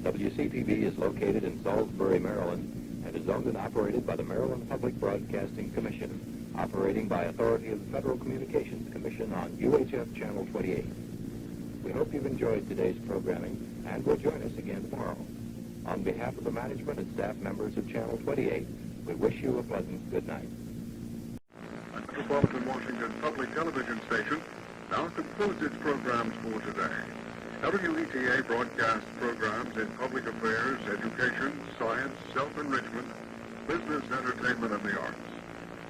WCPV is located in Salisbury, Maryland, and is owned and operated by the Maryland Public Broadcasting Commission, operating by authority of the Federal Communications Commission on UHF Channel 28. We hope you've enjoyed today's programming and will join us again tomorrow. On behalf of the management and staff members of Channel 28, we wish you a pleasant good night. The Metropolitan Washington Public Television Station now concludes its programs for today. WETA broadcasts programs in public affairs, education, science, self-enrichment, business, entertainment, and the arts.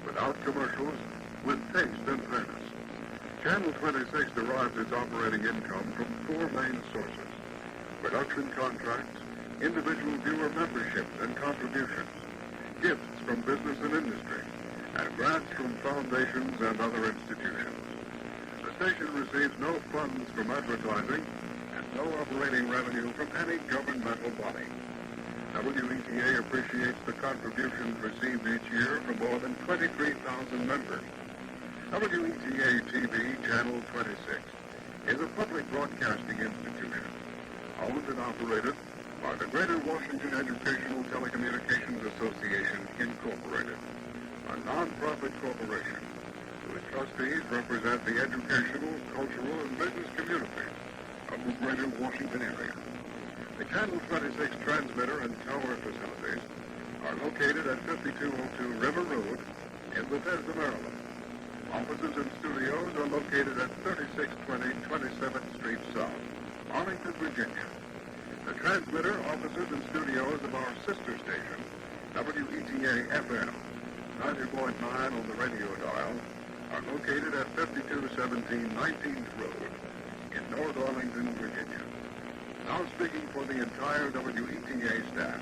Without commercials, with taste and fairness. Channel 26 derives its operating income from four main sources: production contracts, individual viewer memberships and contributions, gifts from business and industry, and grants from foundations and other institutions. The station receives no funds from advertising and no operating revenue from any governmental body. WETA appreciates the contributions received each year from more than 23,000 members. WETA TV Channel 26 is a public broadcasting institution owned and operated by the Greater Washington Educational Telecommunications Association, Incorporated, a non-profit corporation whose trustees represent the educational, cultural, and business communities of the Greater Washington area. The Channel 26 transmitter and tower facilities are located at 5202 River Road in Bethesda, Maryland. Offices and studios are located at 3620 27th Street South, Arlington, Virginia. The transmitter, offices, and studios of our sister station, WETA FM, 90.9 on the radio dial, are located at 5217 19th Road in North Arlington, Virginia. Now speaking for the entire WETA staff,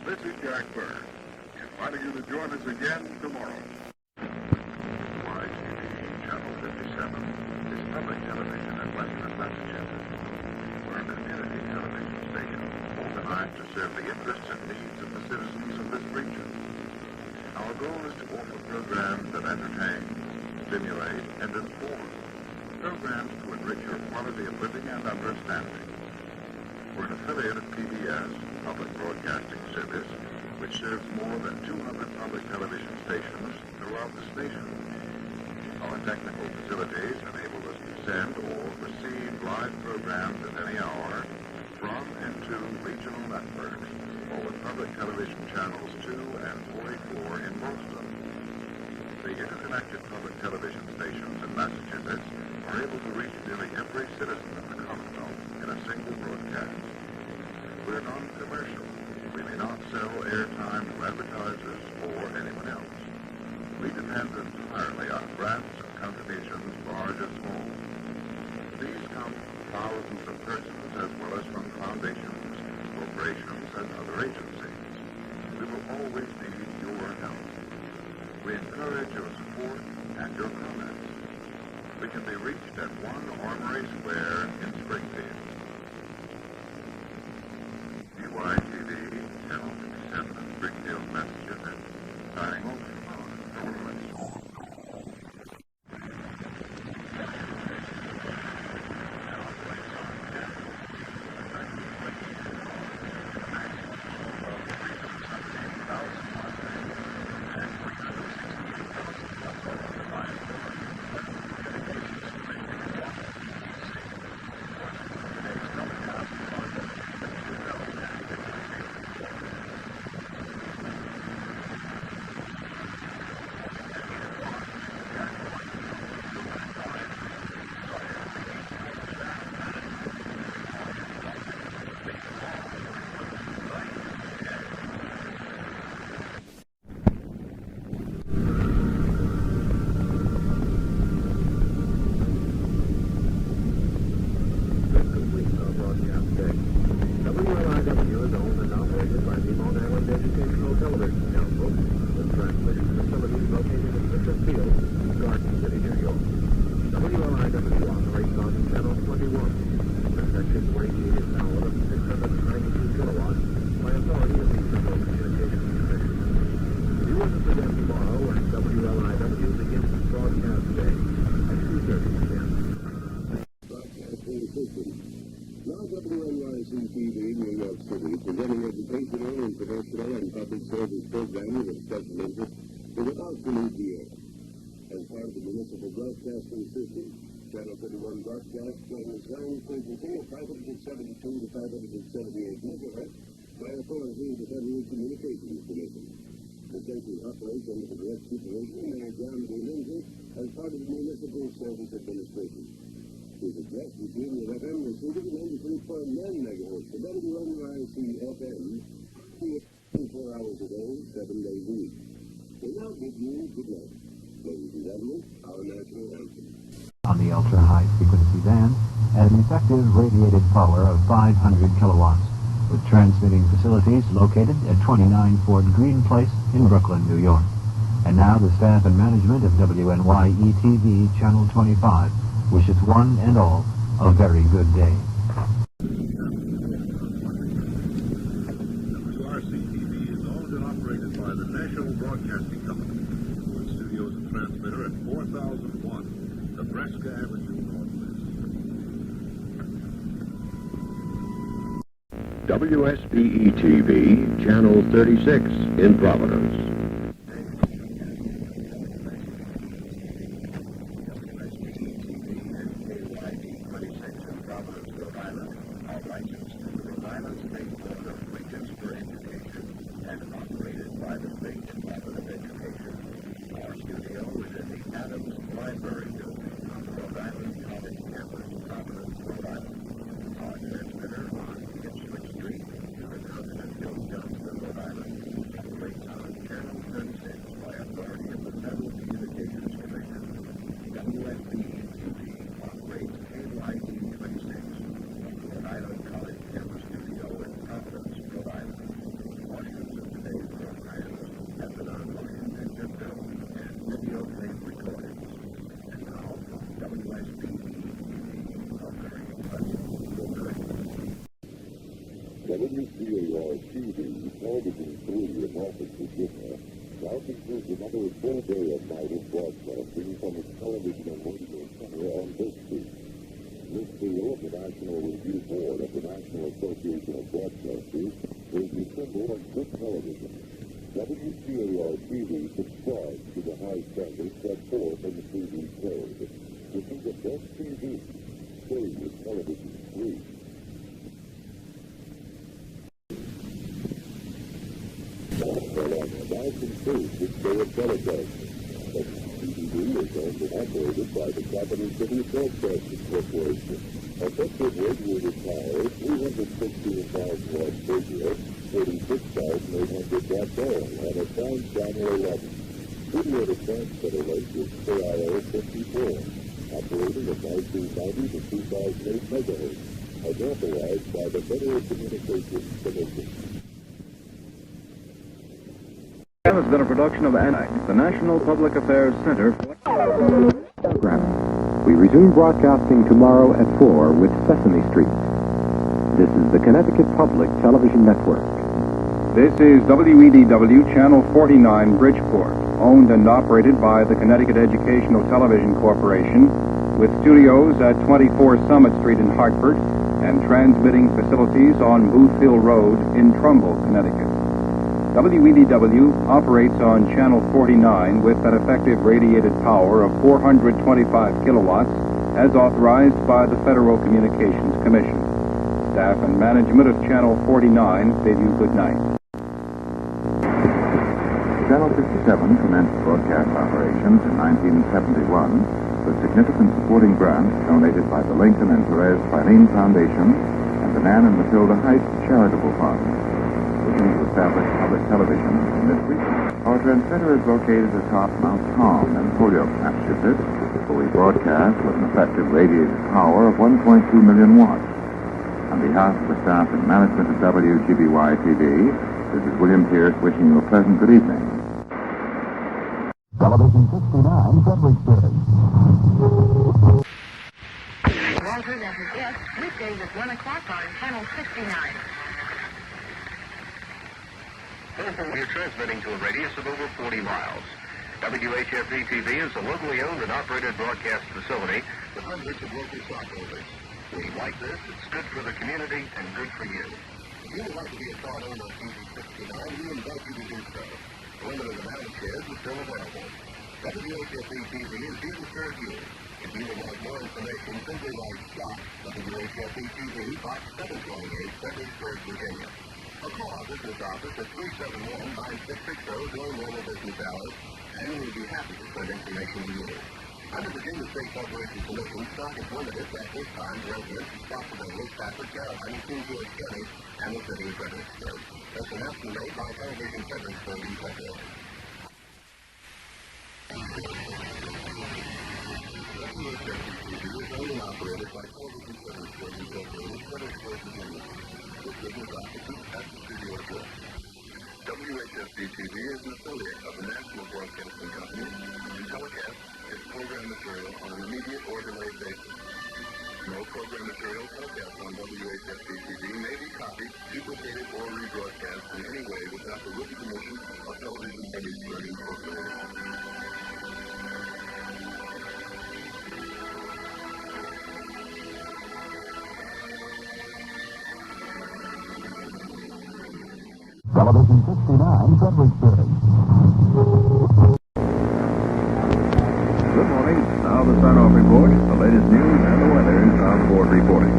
this is Jack Bird, inviting you to join us again tomorrow. YTV Channel 57 is public television in Western Massachusetts. We're a community television station organized to serve the interests and needs of the citizens of this region. Our goal is to offer programs that entertain, stimulate, and inform. Programs to enrich your quality of living and understanding. We're an affiliate of PBS, Public Broadcasting Service, which serves more than 200 public television stations throughout the nation. Our technical facilities enable us to send or receive live programs at any hour from and to regional networks, or with public television channels 2 and 44 in most of them. The interconnected public television stations in Massachusetts are able to reach nearly every citizen of the Commonwealth in a single broadcast. We're non-commercial. We may not sell airtime to advertisers or anyone else. We depend entirely on grants and contributions, large and small. These come from thousands of persons as well as from foundations, corporations, and other agencies. We will always need your help. We encourage your support and your comments. We can be reached at 1 Armory Square in Springfield. WYTV, Channel 57, Springfield, Massachusetts, signing off. City. Now WNYC-TV, New York City, presenting educational and professional and public service programs of special interest, is about to leave the air. As part of the municipal broadcasting system, Channel 31 broadcasts on the sound frequency of 572 to 578 megahertz by authority of the Federal Communications Commission. The station operates under the direct supervision of Mayor John D. Lindsay as part of the Municipal Service Administration. His address is being at FM receiving 93.9 megahertz for WNYC-FM, 24 hours a day, 7 days a week. We now bid you good night. Ladies and gentlemen, our national anthem. On the ultra-high frequency band at an effective radiated power of 500 kilowatts, with transmitting facilities located at 29 Fort Greene Place in Brooklyn, New York. And now the staff and management of WNYE-TV Channel 25 wishes one and all a very good day. WRC-TV is owned and operated by the National Broadcasting Company, with studios and transmitter at 4001 Nebraska Avenue Northwest. WSPE-TV, Channel 36 in Providence. WCAR-TV, television 3 in Norfolk, Virginia, now concludes another full day of night of broadcasting from its television and radio center on this street. This seal of the National Review Board of the National Association of Broadcasters is the symbol of good television. WCAR-TV subscribes to the high standards set forth in the TV code. This is the best TV. Stay with television 3. Now concludes this day of broadcasting. WCTV is owned and operated by the Capital City Broadcasting Corporation. Effective radio retire 316,000 watt radio, 46,800 watt oil, and assigned channel 11. Studio to transmitter rate is KIO 54, operating at 1990 to 2008 megahertz, as authorized by the Federal Communications Commission. Has been a production of ANAC, the National Public Affairs Center for Programming. We resume broadcasting tomorrow at 4 with Sesame Street. This is the Connecticut Public Television Network. This is WEDW Channel 49 Bridgeport, owned and operated by the Connecticut Educational Television Corporation, with studios at 24 Summit Street in Hartford and transmitting facilities on Booth Hill Road in Trumbull, Connecticut. WEDW operates on Channel 49 with an effective radiated power of 425 kilowatts as authorized by the Federal Communications Commission. Staff and management of Channel 49 bid you good night. Channel 57 commenced broadcast operations in 1971 with significant supporting grants donated by the Lincoln and Therese Filene Foundation and the Nan and Matilda Heights Charitable Fund. Looking to establish public television in this region. Our transmitter is located atop Mount Tom in Holyoke, Massachusetts, where we broadcast with an effective radiated power of 1.2 million watts. On behalf of the staff and management of WGBY-TV, this is William Pierce wishing you a pleasant good evening. Television 69, Fredericksburg. Walters and his guests, weekdays at 1 o'clock on Channel 69. We're transmitting to a radius of over 40 miles. WHFE-TV is a locally owned and operated broadcast facility with hundreds of local stockholders. We like this. It's good for the community and good for you. If you would like to be a thought owner of TV 69, we invite you to do so. The limited amount of shares is still available. WHSE-TV is here to serve you. If you would like more information, simply write SHOP, WHSE-TV, Box 728, Fredericksburg, Virginia. Or call our business office at 371-9660 during normal business hours, and we will be happy to send information to you. Under Virginia State Corporation Commission, stock is limited at this time to residents responsible Stafford, Caroline, King George County, and the city of Fredericksburg. This announcement made by Television Fredericksburg, Incorporated. WHSE-TV is owned and operated by Television Fredericksburg, Incorporated, Fredericksburg, Virginia. This business office is at the studio address. WHSE-TV is an affiliate of the National Broadcasting Company and telecasts its program material on an immediate or delayed basis. No program material telecast on WHSE-TV may be copied, duplicated, or rebroadcast in any way without the written permission of Television Fredericksburg, Incorporated. Television 69, Fredericksburg. Good morning. Now the sign-off report, the latest news and the weather. Tom Ford reporting.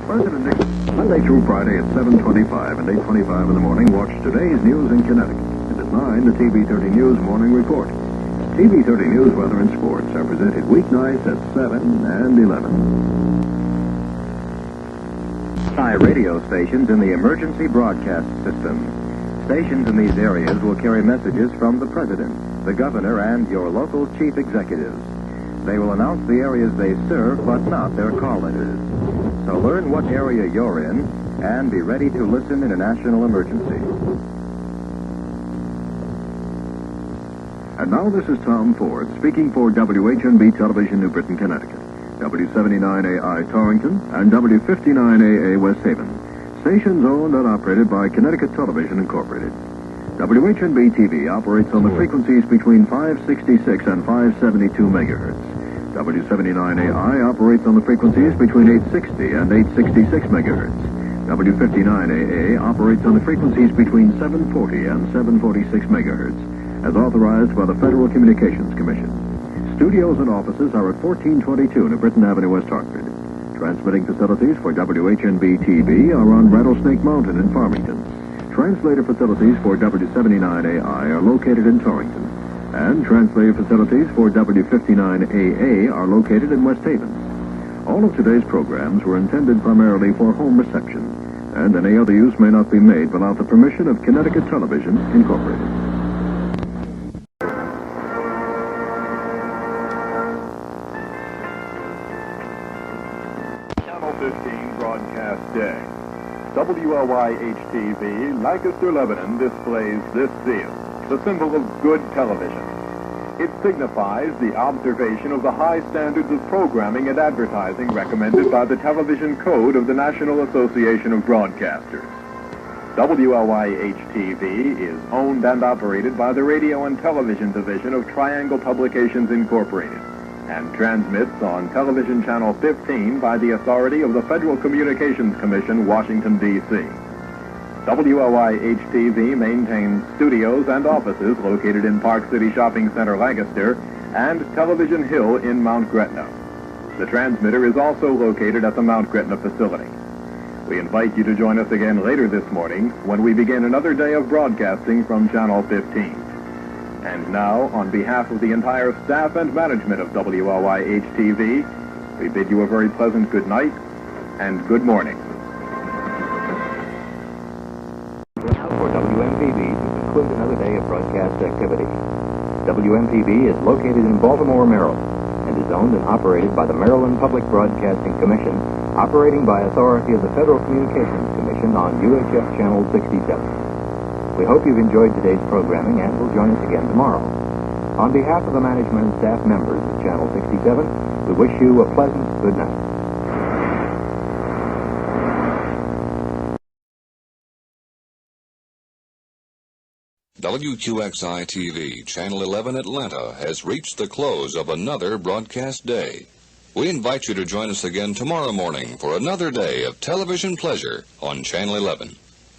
President Nixon, Monday through Friday at 7:25 and 8:25 in the morning, watch today's news in Connecticut. And at 9, the TV30 News Morning Report. TV30 News, Weather, and Sports are presented weeknights at 7 and 11. Radio stations in the emergency broadcast system. Stations in these areas will carry messages from the President, the Governor, and your local chief executives. They will announce the areas they serve, but not their call letters. So learn what area you're in and be ready to listen in a national emergency. And now this is Tom Ford speaking for WHNB Television, New Britain, Connecticut. W79AI Torrington, and W59AA West Haven. Stations owned and operated by Connecticut Television Incorporated. WHNB TV operates on the frequencies between 566 and 572 megahertz. W79AI operates on the frequencies between 860 and 866 megahertz. W59AA operates on the frequencies between 740 and 746 megahertz, as authorized by the Federal Communications Commission. Studios and offices are at 1422 New Britain Avenue, West Hartford. Transmitting facilities for WHNB-TV are on Rattlesnake Mountain in Farmington. Translator facilities for W79AI are located in Torrington. And translator facilities for W59AA are located in West Haven. All of today's programs were intended primarily for home reception, and any other use may not be made without the permission of Connecticut Television, Incorporated. Day. WLYH-TV, Lancaster, Lebanon, displays this seal, the symbol of good television. It signifies the observation of the high standards of programming and advertising recommended by the Television Code of the National Association of Broadcasters. WLYH-TV is owned and operated by the Radio and Television Division of Triangle Publications, Incorporated, and transmits on Television Channel 15 by the authority of the Federal Communications Commission, Washington, D.C. WLYH-TV maintains studios and offices located in Park City Shopping Center, Lancaster, and Television Hill in Mount Gretna. The transmitter is also located at the Mount Gretna facility. We invite you to join us again later this morning when we begin another day of broadcasting from Channel 15. And now, on behalf of the entire staff and management of WLYH-TV, we bid you a very pleasant good night and good morning. Now for WMPV to conclude another day of broadcast activity. WMPV is located in Baltimore, Maryland, and is owned and operated by the Maryland Public Broadcasting Commission, operating by authority of the Federal Communications Commission on UHF Channel 67. We hope you've enjoyed today's programming and will join us again tomorrow. On behalf of the management and staff members of Channel 67, we wish you a pleasant good night. WQXI-TV, Channel 11 Atlanta, has reached the close of another broadcast day. We invite you to join us again tomorrow morning for another day of television pleasure on Channel 11.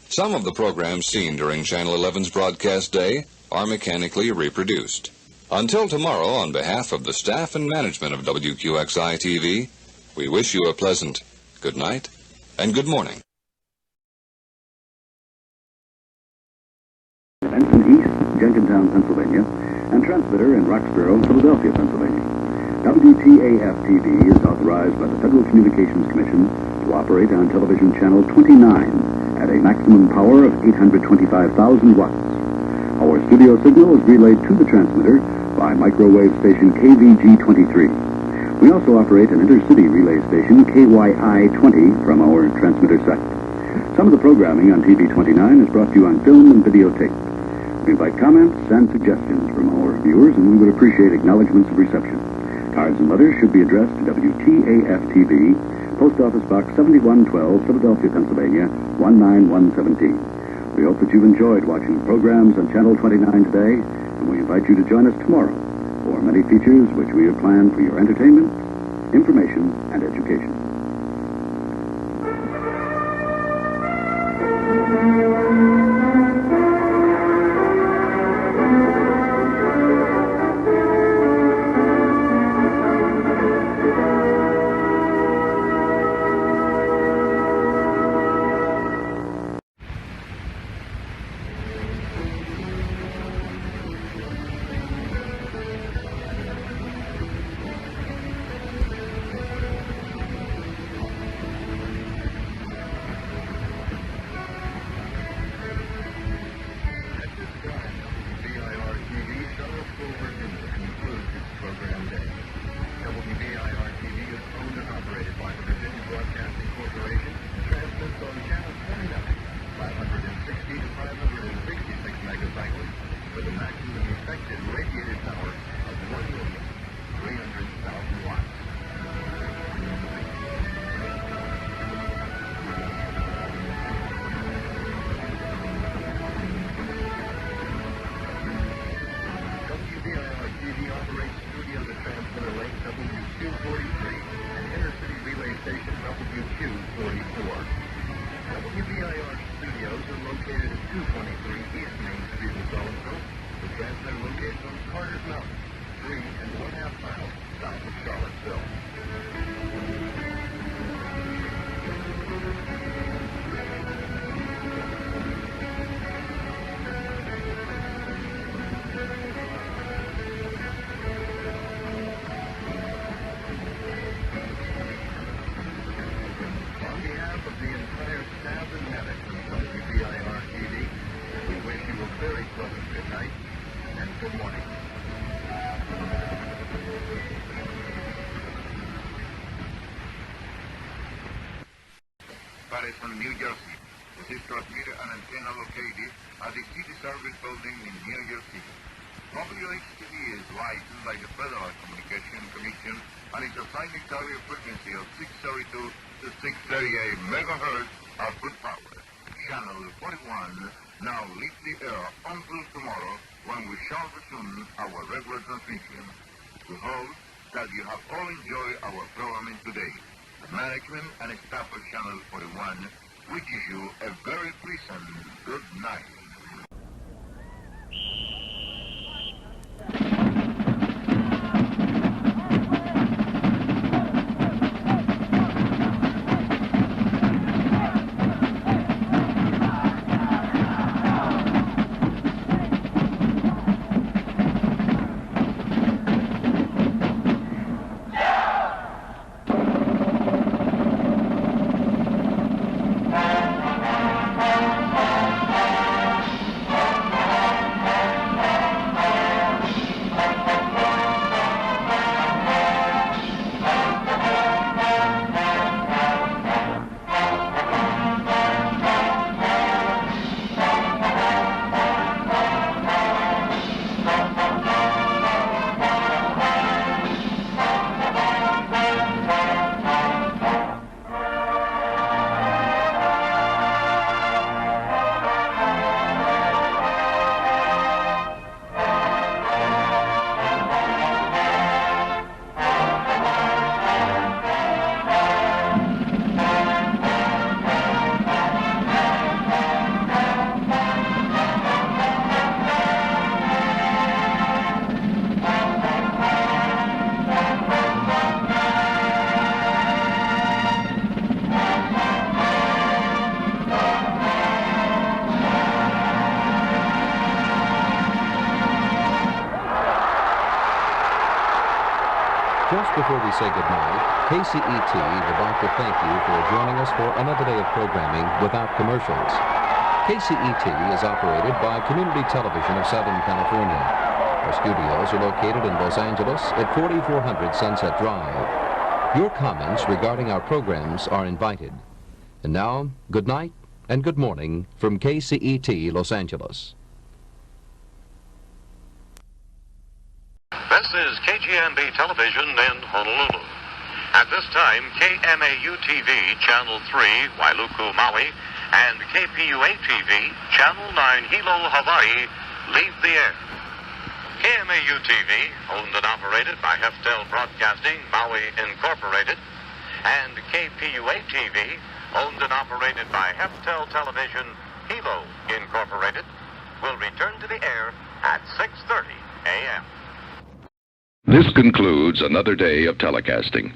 Some of the programs seen during Channel 11's broadcast day are mechanically reproduced. Until tomorrow, on behalf of the staff and management of WQXI-TV, we wish you a pleasant good night and good morning. Benson East, Jenkintown, Pennsylvania, and transmitter in Roxborough, Philadelphia, Pennsylvania. WTAF-TV is authorized by the Federal Communications Commission to operate on television channel 29 at a maximum power of 825,000 watts. Our studio signal is relayed to the transmitter by microwave station KVG-23. We also operate an intercity relay station, KYI-20, from our transmitter site. Some of the programming on TV-29 is brought to you on film and videotape. We invite comments and suggestions from our viewers, and we would appreciate acknowledgments of reception. Cards and letters should be addressed to WTAF-TV, Post Office Box 7112, Philadelphia, Pennsylvania, 19117. We hope that you've enjoyed watching the programs on Channel 29 today, and we invite you to join us tomorrow for many features which we have planned for your entertainment, information, and education. Patterson, New Jersey. This is transmitter and antenna located at the City Service Building in New York City. WHTV is licensed by the Federal Communications Commission and is assigned a carrier frequency of 632 to 638 megahertz output power. Channel 41 now leaves the air until tomorrow when we shall resume our regular transmission. We hope that you have all enjoyed our programming today. The management and staff of Channel 41 wishes you a very pleasant good night. we say goodnight, KCET would like to thank you for joining us for another day of programming without commercials. KCET is operated by Community Television of Southern California. Our studios are located in Los Angeles at 4400 Sunset Drive. Your comments regarding our programs are invited. And now, good night and good morning from KCET Los Angeles. This is KGMB Television in Honolulu. At this time, KMAU-TV, Channel 3, Wailuku, Maui, and KPUA-TV, Channel 9, Hilo, Hawaii, leave the air. KMAU-TV, owned and operated by Heftel Broadcasting, Maui, Incorporated, and KPUA-TV, owned and operated by Heftel Television, Hilo, Incorporated, will return to the air at 6:30 a.m. This concludes another day of telecasting.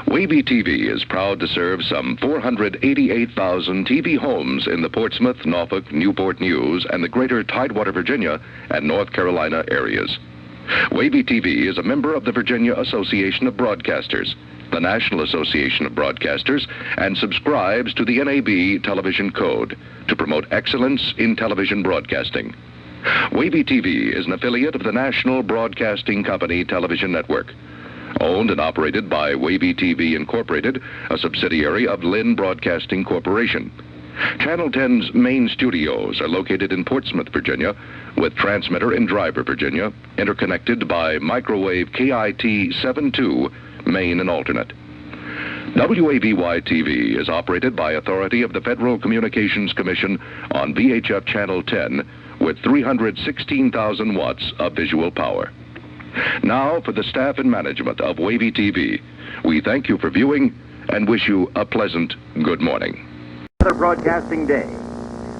Wavy TV is proud to serve some 488,000 TV homes in the Portsmouth, Norfolk, Newport News, and the greater Tidewater, Virginia, and North Carolina areas. Wavy TV is a member of the Virginia Association of Broadcasters, the National Association of Broadcasters, and subscribes to the NAB Television Code to promote excellence in television broadcasting. Wavy TV is an affiliate of the National Broadcasting Company Television Network, owned and operated by Wavy TV Incorporated, a subsidiary of Lynn Broadcasting Corporation. Channel 10's main studios are located in Portsmouth, Virginia, with transmitter in Driver, Virginia, interconnected by microwave KIT 72 main and alternate. WAVY-TV is operated by authority of the Federal Communications Commission on VHF Channel 10 with 316,000 watts of visual power. Now, for the staff and management of Wavy TV, we thank you for viewing and wish you a pleasant good morning. Another broadcasting day.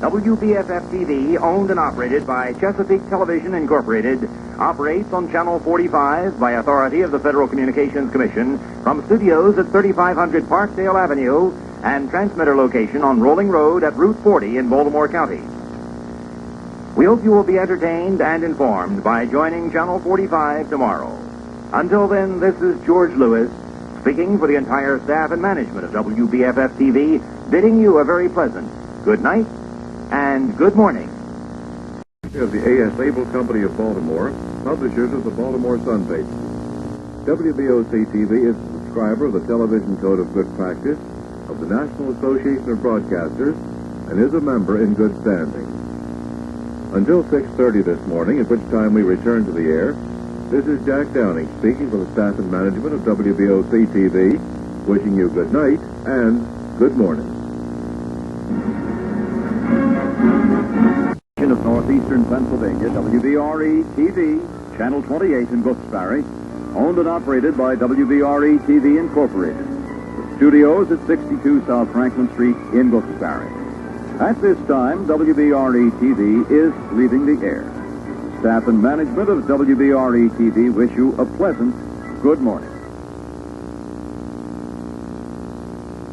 WBFF-TV, owned and operated by Chesapeake Television Incorporated, operates on Channel 45 by authority of the Federal Communications Commission from studios at 3500 Parkdale Avenue and transmitter location on Rolling Road at Route 40 in Baltimore County. We hope you will be entertained and informed by joining Channel 45 tomorrow. Until then, this is George Lewis, speaking for the entire staff and management of WBFF-TV, bidding you a very pleasant good night and good morning. Of the A.S. Abel Company of Baltimore, publishers of the Baltimore Sun paper. WBOC-TV is a subscriber of the Television Code of Good Practice of the National Association of Broadcasters and is a member in good standing. Until 6:30 this morning, at which time we return to the air, this is Jack Downing speaking for the staff and management of WBOC-TV, wishing you good night and good morning. Of northeastern Pennsylvania, WVRE-TV, Channel 28 in Wilkes-Barre, owned and operated by WVRE-TV Incorporated. The studios at 62 South Franklin Street in Wilkes-Barre. At this time, WVRE-TV is leaving the air. Staff and management of WVRE-TV wish you a pleasant good morning.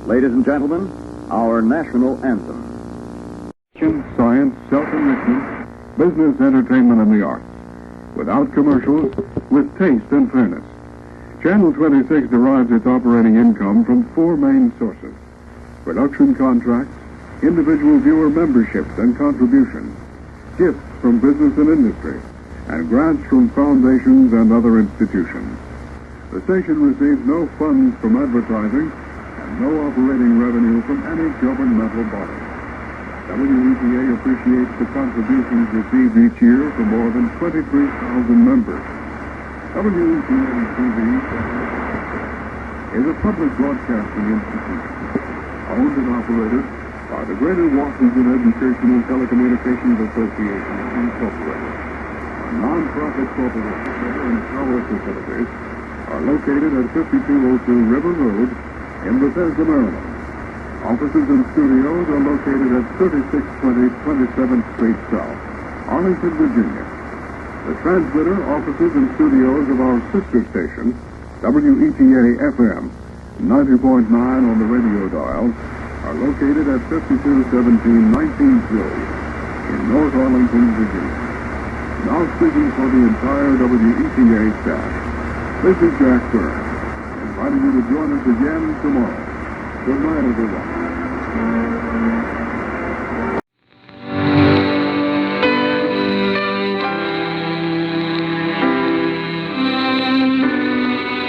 Ladies and gentlemen, our national anthem. Science, self-enrichment, business, entertainment, and the arts. Without commercials, with taste and fairness. Channel 26 derives its operating income from four main sources: production contracts, individual viewer memberships and contributions, gifts from business and industry, and grants from foundations and other institutions. The station receives no funds from advertising and no operating revenue from any governmental body. WETA appreciates the contributions received each year from more than 23,000 members. WETA-TV is a public broadcasting institution, owned and operated by the Greater Washington Educational Telecommunications Association, Incorporated. A non-profit corporation and power facilities are located at 5202 River Road in Bethesda, Maryland. Offices and studios are located at 3620 27th Street South, Arlington, Virginia. The transmitter, offices, and studios of our sister station, WETA-FM, 90.9 on the radio dial, are located at 5217 19th Road in North Arlington, Virginia. Now speaking for the entire WETA staff, this is Jack Byrne, inviting you to join us again tomorrow. Good night, everyone.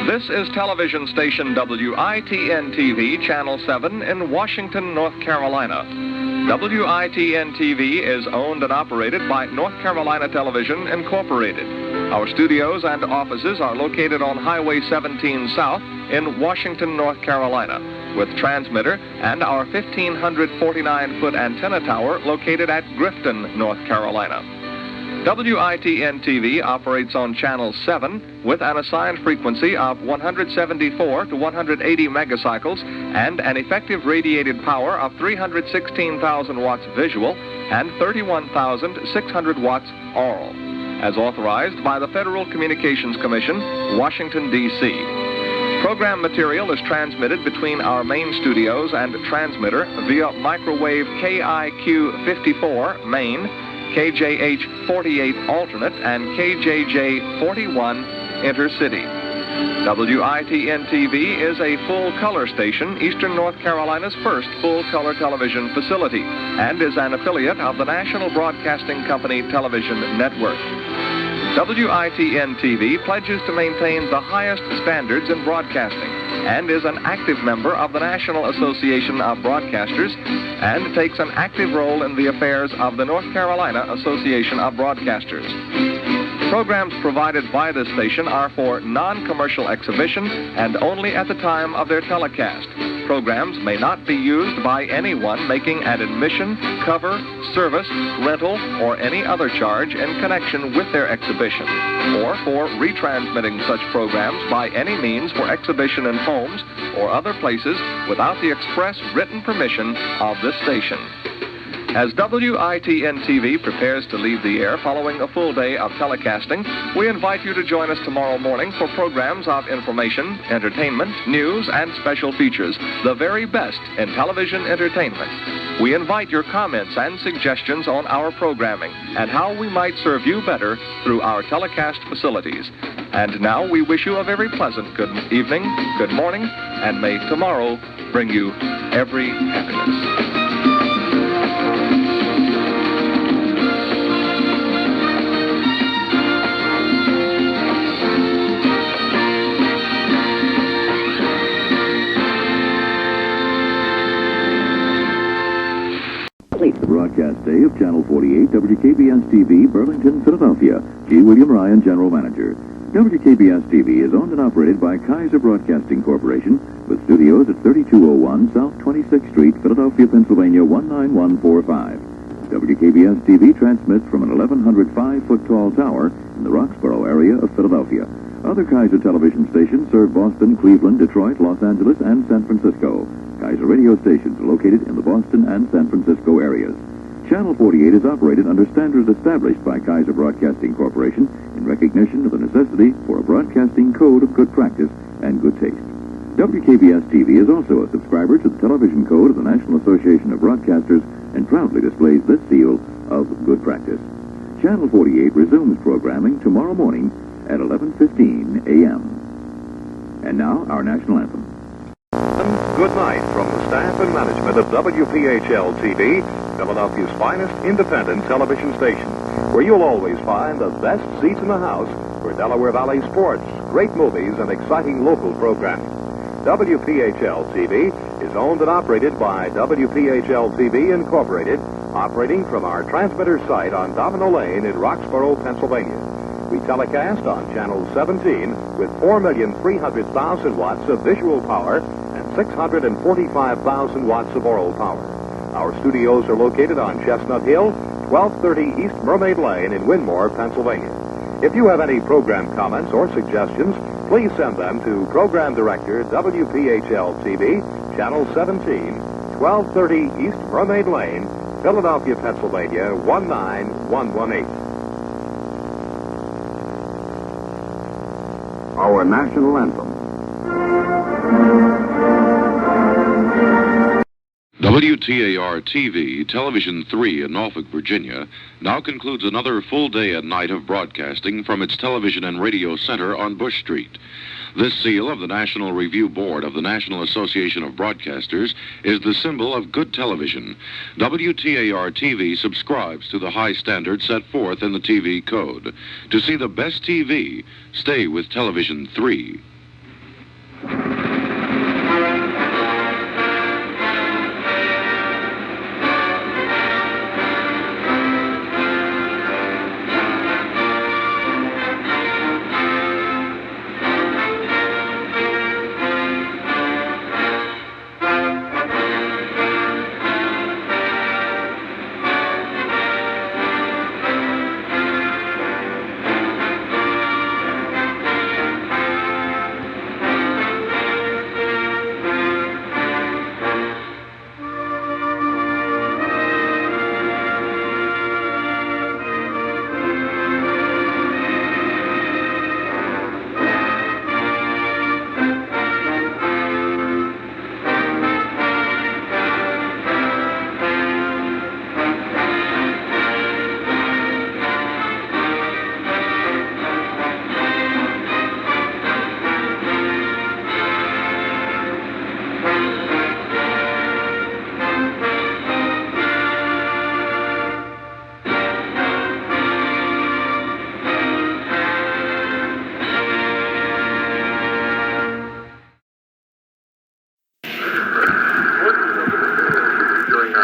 This is television station WITN-TV, Channel 7 in Washington, North Carolina. WITN-TV is owned and operated by North Carolina Television, Incorporated. Our studios and offices are located on Highway 17 South in Washington, North Carolina, with transmitter and our 1,549-foot antenna tower located at Grifton, North Carolina. WITN-TV operates on Channel 7 with an assigned frequency of 174 to 180 megacycles and an effective radiated power of 316,000 watts visual and 31,600 watts aural, as authorized by the Federal Communications Commission, Washington, D.C. Program material is transmitted between our main studios and transmitter via microwave KIQ-54 main, KJH-48 alternate, and KJJ-41 intercity. WITN-TV is a full-color station, Eastern North Carolina's first full-color television facility, and is an affiliate of the National Broadcasting Company Television Network. WITN-TV pledges to maintain the highest standards in broadcasting and is an active member of the National Association of Broadcasters and takes an active role in the affairs of the North Carolina Association of Broadcasters. Programs provided by this station are for non-commercial exhibition and only at the time of their telecast. Programs may not be used by anyone making an admission, cover, service, rental, or any other charge in connection with their exhibition, or for retransmitting such programs by any means for exhibition in homes or other places without the express written permission of this station. As WITN-TV prepares to leave the air following a full day of telecasting, we invite you to join us tomorrow morning for programs of information, entertainment, news, and special features, the very best in television entertainment. We invite your comments and suggestions on our programming and how we might serve you better through our telecast facilities. And now we wish you a very pleasant good evening, good morning, and may tomorrow bring you every happiness. The broadcast day of Channel 48, WKBS-TV, Burlington, Philadelphia. G. William Ryan, General Manager. WKBS-TV is owned and operated by Kaiser Broadcasting Corporation, with studios at 3201 South 26th Street, Philadelphia, Pennsylvania, 19145. WKBS-TV transmits from an 1,105-foot-tall tower in the Roxborough area of Philadelphia. Other Kaiser television stations serve Boston, Cleveland, Detroit, Los Angeles, and San Francisco. Kaiser radio stations are located in the Boston and San Francisco areas. Channel 48 is operated under standards established by Kaiser Broadcasting Corporation in recognition of the necessity for a broadcasting code of good practice and good taste. WKBS-TV is also a subscriber to the television code of the National Association of Broadcasters and proudly displays this seal of good practice. Channel 48 resumes programming tomorrow morning at 11:15 a.m. And now, our national anthem. Good night from the staff and management of WPHL-TV, Philadelphia's finest independent television station, where you'll always find the best seats in the house for Delaware Valley sports, great movies, and exciting local programming. WPHL-TV is owned and operated by WPHL-TV Incorporated, operating from our transmitter site on Domino Lane in Roxborough, Pennsylvania. We telecast on Channel 17 with 4,300,000 watts of visual power and 645,000 watts of aural power. Our studios are located on Chestnut Hill, 1230 East Mermaid Lane in Winmore, Pennsylvania. If you have any program comments or suggestions, please send them to Program Director, WPHL-TV, Channel 17, 1230 East Mermaid Lane, Philadelphia, Pennsylvania, 19118. Our national anthem. WTAR-TV, Television 3 in Norfolk, Virginia, now concludes another full day and night of broadcasting from its television and radio center on Bush Street. This seal of the National Review Board of the National Association of Broadcasters is the symbol of good television. WTAR-TV subscribes to the high standards set forth in the TV code. To see the best TV, stay with Television 3.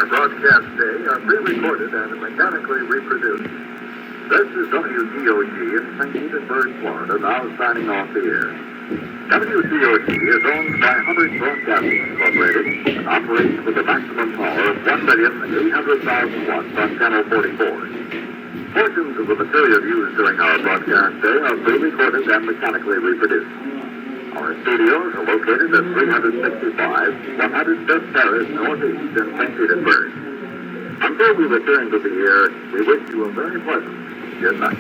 Broadcast day are pre-recorded and mechanically reproduced. This is WTOG in St. Petersburg, Florida, now signing off the air. WTOG is owned by Hubbard Broadcasting Incorporated and operates with a maximum power of 1,800,000 watts on Channel 44. Portions of the material used during our broadcast day are pre-recorded and mechanically reproduced. Our studios are located at 365 105th Terrace Northeast in St. Petersburg. Until we return to the air, we wish you a very pleasant good night.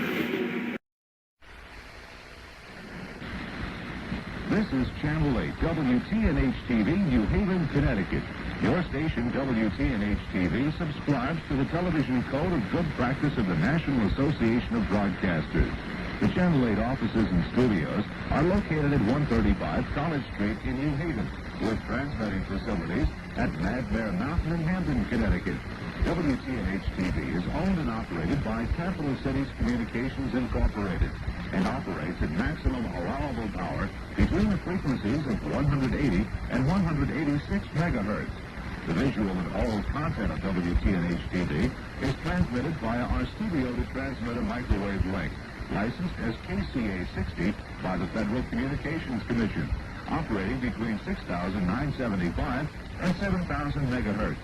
This is Channel 8, WTNH-TV, New Haven, Connecticut. Your station, WTNH-TV, subscribes to the television code of good practice of the National Association of Broadcasters. The Channel 8 offices and studios are located at 135 College Street in New Haven, with transmitting facilities at Mad Bear Mountain in Hamden, Connecticut. WTNH-TV is owned and operated by Capital Cities Communications Incorporated and operates at maximum allowable power between the frequencies of 180 and 186 megahertz. The visual and oral content of WTNH-TV is transmitted via our studio-to-transmitter microwave link, licensed as KCA 60 by the Federal Communications Commission, operating between 6,975 and 7,000 megahertz.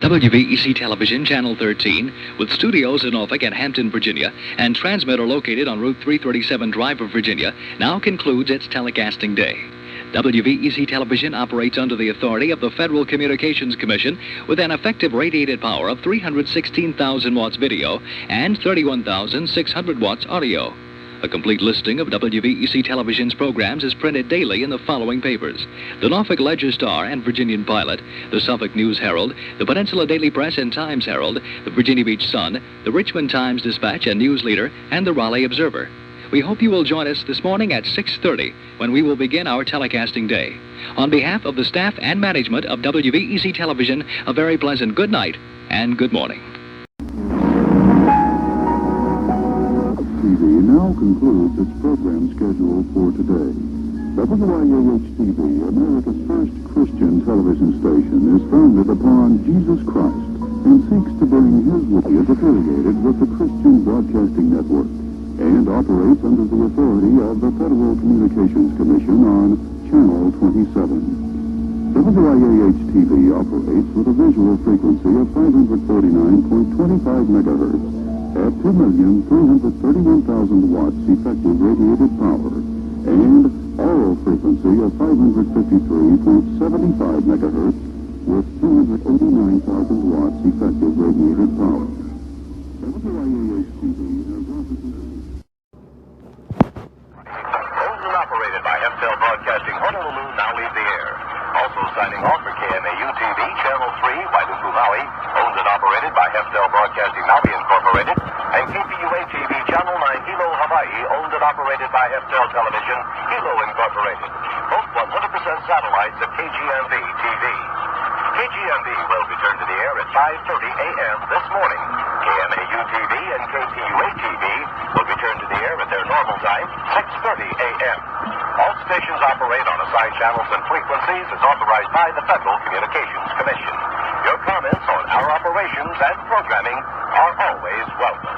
WVEC Television, Channel 13, with studios in Norfolk and Hampton, Virginia, and transmitter located on Route 337 Drive of Virginia, now concludes its telecasting day. WVEC Television operates under the authority of the Federal Communications Commission with an effective radiated power of 316,000 watts video and 31,600 watts audio. A complete listing of WVEC Television's programs is printed daily in the following papers: the Norfolk Ledger-Star and Virginian Pilot, the Suffolk News-Herald, the Peninsula Daily Press and Times-Herald, the Virginia Beach Sun, the Richmond Times-Dispatch and News-Leader, and the Raleigh Observer. We hope you will join us this morning at 6:30 when we will begin our telecasting day. On behalf of the staff and management of WVEC Television, a very pleasant good night and good morning. TV now concludes its program schedule for today. WIAH-TV, America's first Christian television station, is founded upon Jesus Christ and seeks to bring his way as affiliated with the Christian Broadcasting Network, and operates under the authority of the Federal Communications Commission on Channel 27. WIAH-TV operates with a visual frequency of 549.25 megahertz at 2,331,000 watts effective radiated power, and aural frequency of 553.75 megahertz with 289,000 watts effective radiated power. WIAH-TV has offices... Owned and operated by MTEL Broadcasting Honolulu, now leave the air. Also signing off for KMAU-TV, Channel 3, Wailuku, Maui, owned and operated by Heftel Broadcasting Maui Incorporated, and KPUA-TV, Channel 9, Hilo, Hawaii, owned and operated by Heftel Television, Hilo Incorporated. Both 100% satellites of KGMB-TV. KGMB will return to the air at 5:30 a.m. this morning. KMAU-TV and KPUA-TV will return to the air at their normal time, 6:30 a.m. All stations operate on assigned channels and frequencies as authorized by the Federal Communications Commission. Your comments on our operations and programming are always welcome.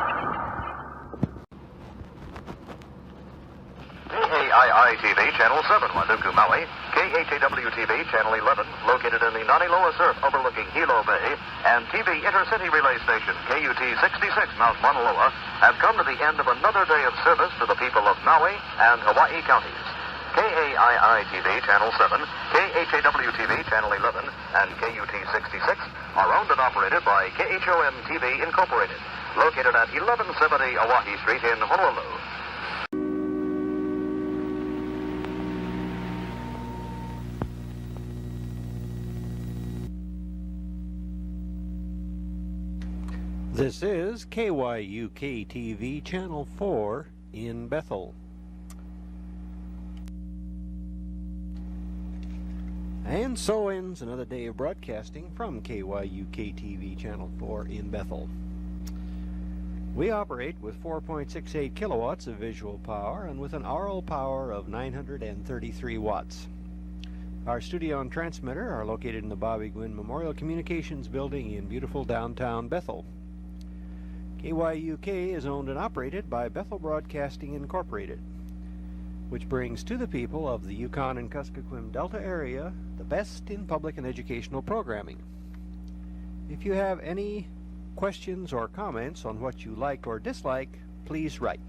KAII-TV, Channel 7, Wailuku, Maui. KHAW-TV, Channel 11, located in the Naniloa Surf overlooking Hilo Bay, and TV Intercity Relay Station, KUT 66, Mount Mauna Loa, have come to the end of another day of service to the people of Maui and Hawaii counties. KAII-TV, Channel 7, KHAW-TV, Channel 11, and KUT 66 are owned and operated by KHOM-TV Incorporated, located at 1170 Oahe Street in Honolulu. This is KYUK-TV Channel 4 in Bethel. And so ends another day of broadcasting from KYUK-TV Channel 4 in Bethel. We operate with 4.68 kilowatts of visual power and with an aural power of 933 watts. Our studio and transmitter are located in the Bobby Gwynn Memorial Communications Building in beautiful downtown Bethel. KYUK is owned and operated by Bethel Broadcasting Incorporated, which brings to the people of the Yukon and Kuskokwim Delta area the best in public and educational programming. If you have any questions or comments on what you like or dislike, please write.